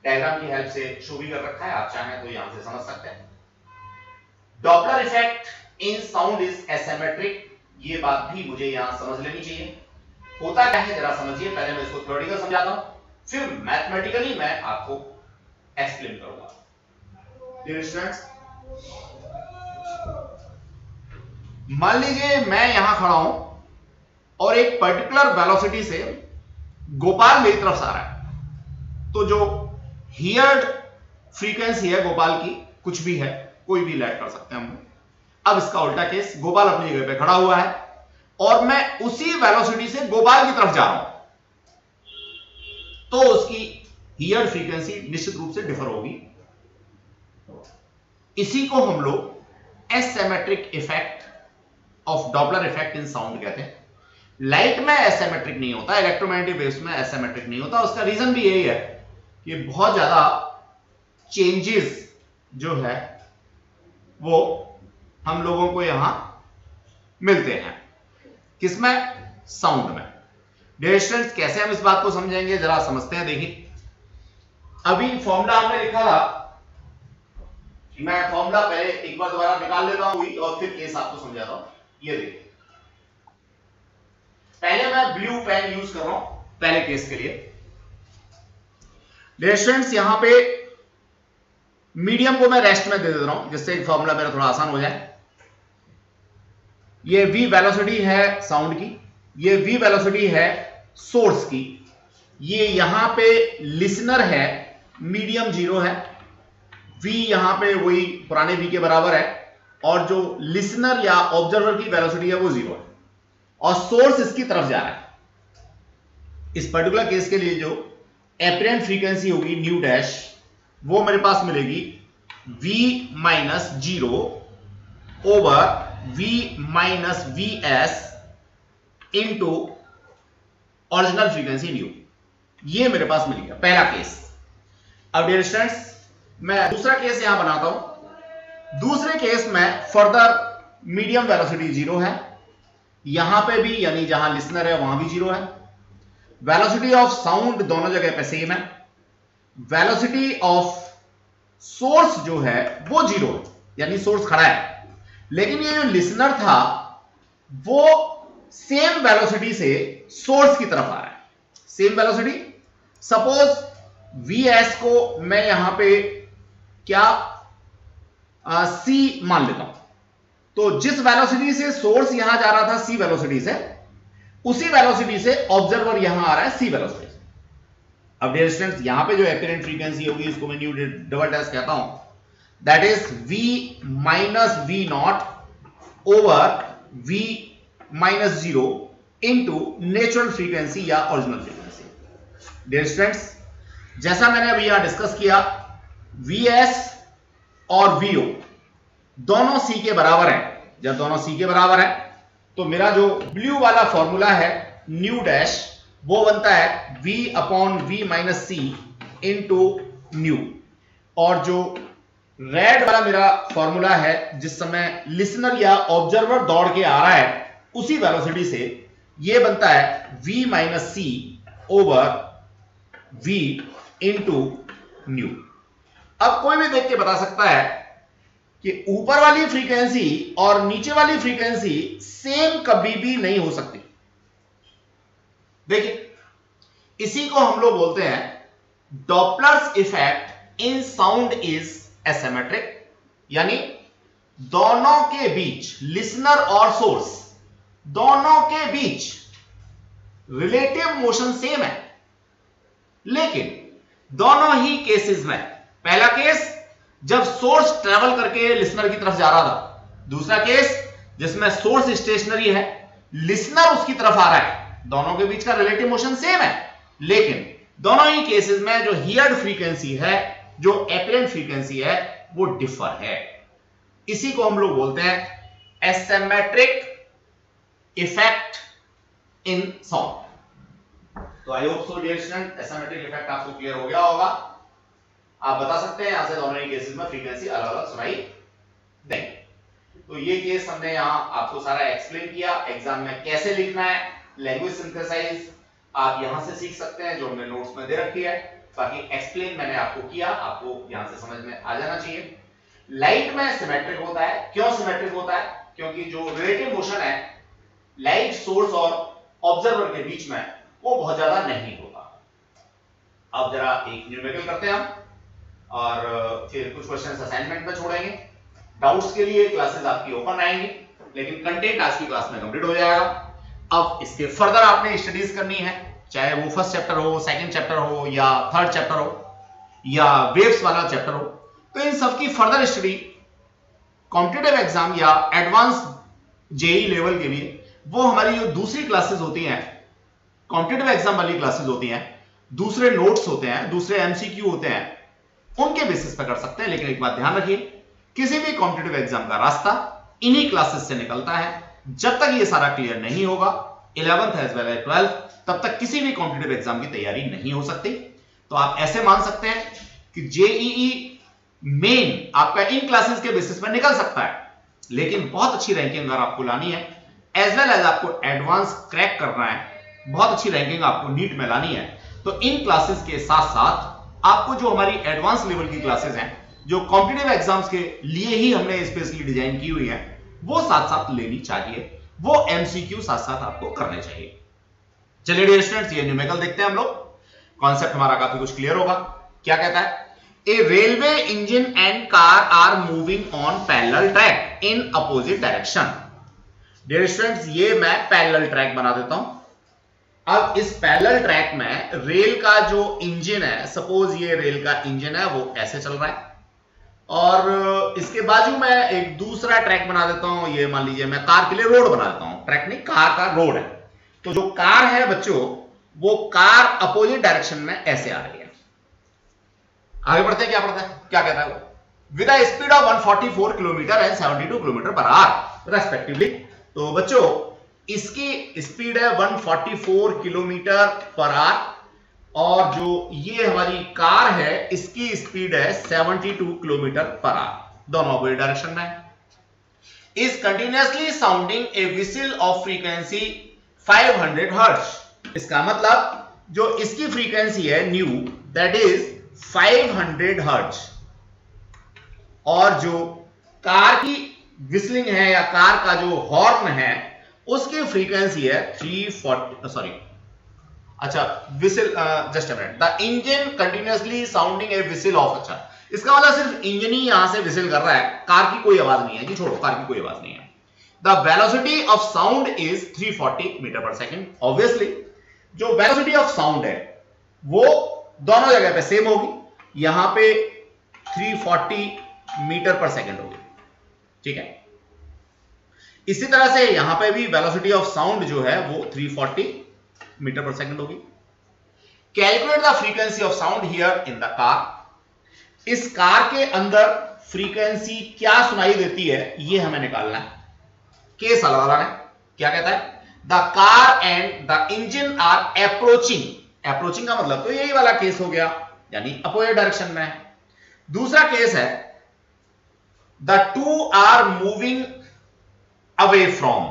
Speaker 1: डायग्राम की हेल्प से शो भी कर रखा है, आप चाहें तो यहां से समझ सकते हैं। Doppler effect in sound is asymmetric, ये बात भी मुझे यहां समझ लेनी चाहिए। होता क्या है जरा समझिए, पहले मैं इसको थ्योरेटिकल समझाता हूं, फिर मैथमेटिकली मैं आपको एक्सप्लेन करूंगा। डियर स्टूडेंट्स, मान लीजिए मैं यहां खड़ा हूं और एक पर्टिकुलर वेलोसिटी से गोपाल मेरी तरफ से आ रहा है, तो जो हियर्ड फ्रीक्वेंसी है गोपाल की, कुछ भी है, कोई भी लैट कर सकते हैं हम। अब इसका उल्टा केस, गोपाल अपनी जगह पे खड़ा हुआ है और मैं उसी वेलोसिटी से गोपाल की तरफ जा रहा हूं, तो उसकी हियर्ड फ्रीक्वेंसी निश्चित रूप से डिफर होगी। इसी को हम लोग asymmetric effect of Doppler effect in sound कहते हैं। लाइट में एसिमेट्रिक नहीं होता, इलेक्ट्रोमैग्नेटिक वेव्स में एसिमेट्रिक नहीं होता। उसका रीजन भी यही है कि बहुत ज्यादा चेंजेस जो है वो हम लोगों को यहां मिलते हैं। किसमें? साउंड में। डियर स्टूडेंट्स, कैसे हम इस बात को समझेंगे जरा समझते हैं। देखिए, अभी फॉर्मूला हमने लिखा था, मैं फॉर्मूला पहले एक बार दोबारा निकाल लेता हूं और फिर केस आपको समझाता हूं। ये देखिए, पहले मैं ब्लू पेन यूज कर रहा हूं पहले केस के लिए। डियर स्टूडेंट्स, यहां पे मीडियम को मैं रेस्ट में दे दे रहा हूं जिससे फॉर्मूला मेरा थोड़ा आसान हो जाए। ये v वेलोसिटी है साउंड की, ये v वेलोसिटी है सोर्स की, ये यहां पे लिसनर है, मीडियम 0 है, v यहां पे वही पुराने v के बराबर है, और जो लिसनर या ऑब्जर्वर की वेलोसिटी है वो 0 है, और सोर्स इसकी तरफ जा रहा है। इस पर्टिकुलर केस के लिए जो एपरेंट फ्रीक्वेंसी होगी न्यू डैश, वो मेरे पास मिलेगी v minus 0 over v minus vs into original frequency new. ये मेरे पास मिल गया पहला केस। अब डियर स्टूडेंट्स, मैं दूसरा केस यहां बनाता हूं। दूसरे केस में फर्दर मीडियम वेलोसिटी 0 है, यहां पे भी यानी जहां लिसनर है वहां भी 0 है। वेलोसिटी ऑफ साउंड दोनों जगह पे सेम है। वेलोसिटी ऑफ सोर्स जो है वो 0 है, यानी सोर्स खड़ा है, लेकिन ये जो लिसनर था वो सेम वेलोसिटी से सोर्स की तरफ आ रहा है। सेम वेलोसिटी, सपोज vs को मैं यहां पे क्या c मान लेता हूं, तो जिस वेलोसिटी से सोर्स यहां जा रहा था c वेलोसिटी से, उसी वेलोसिटी से ऑब्जर्वर यहां आ रहा है c वेलोसिटी से। अब डियर स्टूडेंट्स, यहां पे जो एपरेंट फ्रीक्वेंसी होगी इसको मैं न्यू डबल डैश कहता हूं, that is v minus v nought over v minus 0 into natural frequency या ओरिजिनल फ्रीक्वेंसी। डियर स्टूडेंट्स, जैसा मैंने अभी यहां डिस्कस किया, vs और vo दोनों c के बराबर हैं। जब दोनों c के बराबर है तो मेरा जो ब्लू वाला फॉर्मूला है न्यू डैश, वो बनता है v upon v minus c into new, और जो रेड वाला मेरा फॉर्मूला है जिस समय लिसनर या ऑब्जर्वर दौड़ के आ रहा है उसी वेलोसिटी से, ये बनता है v minus c over v into new. अब कोई भी देख के बता सकता है कि ऊपर वाली फ्रीक्वेंसी और नीचे वाली फ्रीक्वेंसी सेम कभी भी नहीं हो सकती। देखिए, इसी को हम लोग बोलते हैं Doppler's effect in sound is asymmetric, यानी दोनों के बीच, लिसनर और सोर्स दोनों के बीच रिलेटिव मोशन सेम है, लेकिन दोनों ही केसेस में, पहला केस जब सोर्स ट्रेवल करके लिसनर की तरफ जा रहा था, दूसरा केस जिसमें सोर्स स्टेशनरी है, लिसनर उसकी तरफ आ रहा है, दोनों के बीच का रिलेटिव मोशन सेम है, लेकिन दोनों ही केसेस में जो हियर्ड फ्रीक्वेंसी है, जो एपरेंट फ्रीक्वेंसी है, वो डिफर है। इसी को हम लोग बोलते हैं एसिमेट्रिक इफेक्ट इन साउंड। तो I hope so dear student, asymmetric effect आपको क्लियर हो गया होगा। आप बता सकते हैं यहां से दोनों ही केसेस में फ्रीक्वेंसी अलग अलग सुनाई देंगे। तो ये केस हमने यहां आपको सारा एक्सप्लेन किया। एग्जाम में कैसे लिखना है, लैंग्वेज सिंथेसाइज आप यहां से सीख सकते हैं, जो हमने नोट्स में दे रखी है। बाकी एक्सप्लेन मैंने आपको किया, आपको यहां से समझ में आ जाना चाहिए। लाइट में सिमेट्रिक होता है। क्यों सिमेट्रिक होता है? क्योंकि जो रिलेटिव मोशन है लाइट सोर्स और ऑब्जर्वर के बीच में, वो बहुत ज्यादा नहीं होता। अब जरा एक न्यूमेरिकल करते हैं हम, और फिर कुछ क्वेश्चंस असाइनमेंट में छोड़ेंगे। डाउट्स के लिए क्लासेस आपकी ओपन आएंगी, लेकिन कंटेंट आज की क्लास में कंप्लीट हो जाएगा। अब इसके फर्दर आपने स्टडीज करनी है, चाहे वो फर्स्ट चैप्टर हो, सेकंड चैप्टर हो, या थर्ड चैप्टर हो, या वेव्स वाला चैप्टर हो, तो इन सब की फर्दर स्टडी कॉम्पिटिटिव एग्जाम या एडवांस जेई लेवल के लिए, वो हमारी जो दूसरी क्लासेस होती हैं, कॉम्पिटिटिव एग्जाम वाली क्लासेस होती हैं, दूसरे नोट्स होते हैं, दूसरे एमसीक्यू होते हैं, उनके बेसिस पर कर सकते हैं। लेकिन एक बात ध्यान रखिए, किसी भी कॉम्पिटिटिव एग्जाम का रास्ता इन्हीं क्लासेस से निकलता है। जब तक ये सारा क्लियर नहीं होगा, 11th as well as 12th, तब तक किसी भी कॉम्पिटिटिव एग्जाम की तैयारी नहीं हो सकती। तो आप ऐसे मान सकते हैं कि जेईई मेन आपका इन क्लासेस के बेसिस पर निकल सकता है, लेकिन बहुत अच्छी रैंकिंग अगर आपको लानी है एज वेल एज आपको एडवांस क्रैक करना है, बहुत अच्छी रैंकिंग आपको नीट में लानी है, तो इन क्लासेस के साथ साथ आपको जो हमारी एडवांस लेवल की क्लासेस हैं, जो कॉम्पिटिटिव एग्जाम्स के लिए ही हमने स्पेशली डिजाइन की हुई है, वो साथ साथ लेनी चाहिए, वो एमसीक्यू साथ साथ आपको करने चाहिए। चलिए डियर स्टूडेंट्स, ये न्यूमेरिकल देखते हैं हम लोग। कॉन्सेप्ट हमारा काफी कुछ क्लियर होगा। क्या कहता है? A railway engine and car are moving on parallel track in opposite direction. Dear students, ये मैं पैरेलल ट्रैक बना देता हूं। अब इस पैरेलल ट्रैक में रेल का जो इंजन है, सपोज ये रेल का इंजन है, वो ऐसे चल रहा है, और इसके बाजू में एक दूसरा ट्रैक बना देता हूं। ये मान लीजिए मैं कार के लिए रोड बना देता हूं, ट्रैक नहीं, कार का रोड है। तो जो कार है बच्चों, वो कार अपोजिट डायरेक्शन में ऐसे आ रही है। आगे बढ़ते हैं, क्या पढ़ता है, क्या कहता है वो? With a speed of 144 kilometre and 72 kilometre per hour respectively. तो बच्चों, इसकी स्पीड है 144 किलोमीटर पर आवर, और जो ये हमारी कार है, इसकी स्पीड है 72 किलोमीटर पर आवर, दोनों अपोजिट डायरेक्शन में है। Is continuously sounding A whistle of frequency 500 hertz. इसका मतलब जो इसकी फ्रीक्वेंसी है न्यू, दैट इज 500 हर्ट्ज, और जो कार की विस्लिंग है या कार का जो हॉर्न है, उसकी फ्रीक्वेंसी है 340, सॉरी, अच्छा whistle, just a minute, the engine continuously sounding A whistle of. अच्छा, इसका मतलब सिर्फ इंजन ही यहां से विसिल कर रहा है, कार की कोई आवाज नहीं है जी, छोड़ो, कार की कोई आवाज नहीं है। The velocity of sound is 340 metre per second. Obviously जो वेलोसिटी ऑफ साउंड है वो दोनों जगह पे सेम होगी, यहां पे 340 मीटर पर सेकेंड होगी, ठीक है। इसी तरह से यहां पे भी वेलोसिटी ऑफ साउंड जो है वो 340 मीटर पर सेकेंड होगी। Calculate the frequency of sound here in the car. इस कार के अंदर फ्रीक्वेंसी क्या सुनाई देती है, ये हमें निकालना है। केस अलग अलग है। क्या कहता है? The car and the engine are approaching. Approaching का मतलब तो यही वाला केस हो गया, यानी अपोजिट डायरेक्शन में है। दूसरा केस है the two are moving away from.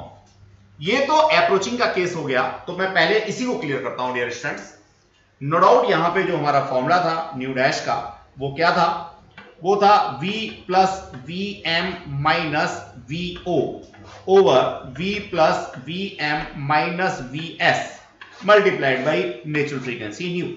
Speaker 1: ये तो अप्रोचिंग का केस हो गया, तो मैं पहले इसी को क्लियर करता हूं डियर स्टूडेंट्स। नो डाउट यहां पे जो हमारा फॉर्मूला था न्यू डैश का, वो क्या था? वो था v plus v m minus v o over v plus v m minus v s multiplied by natural frequency new.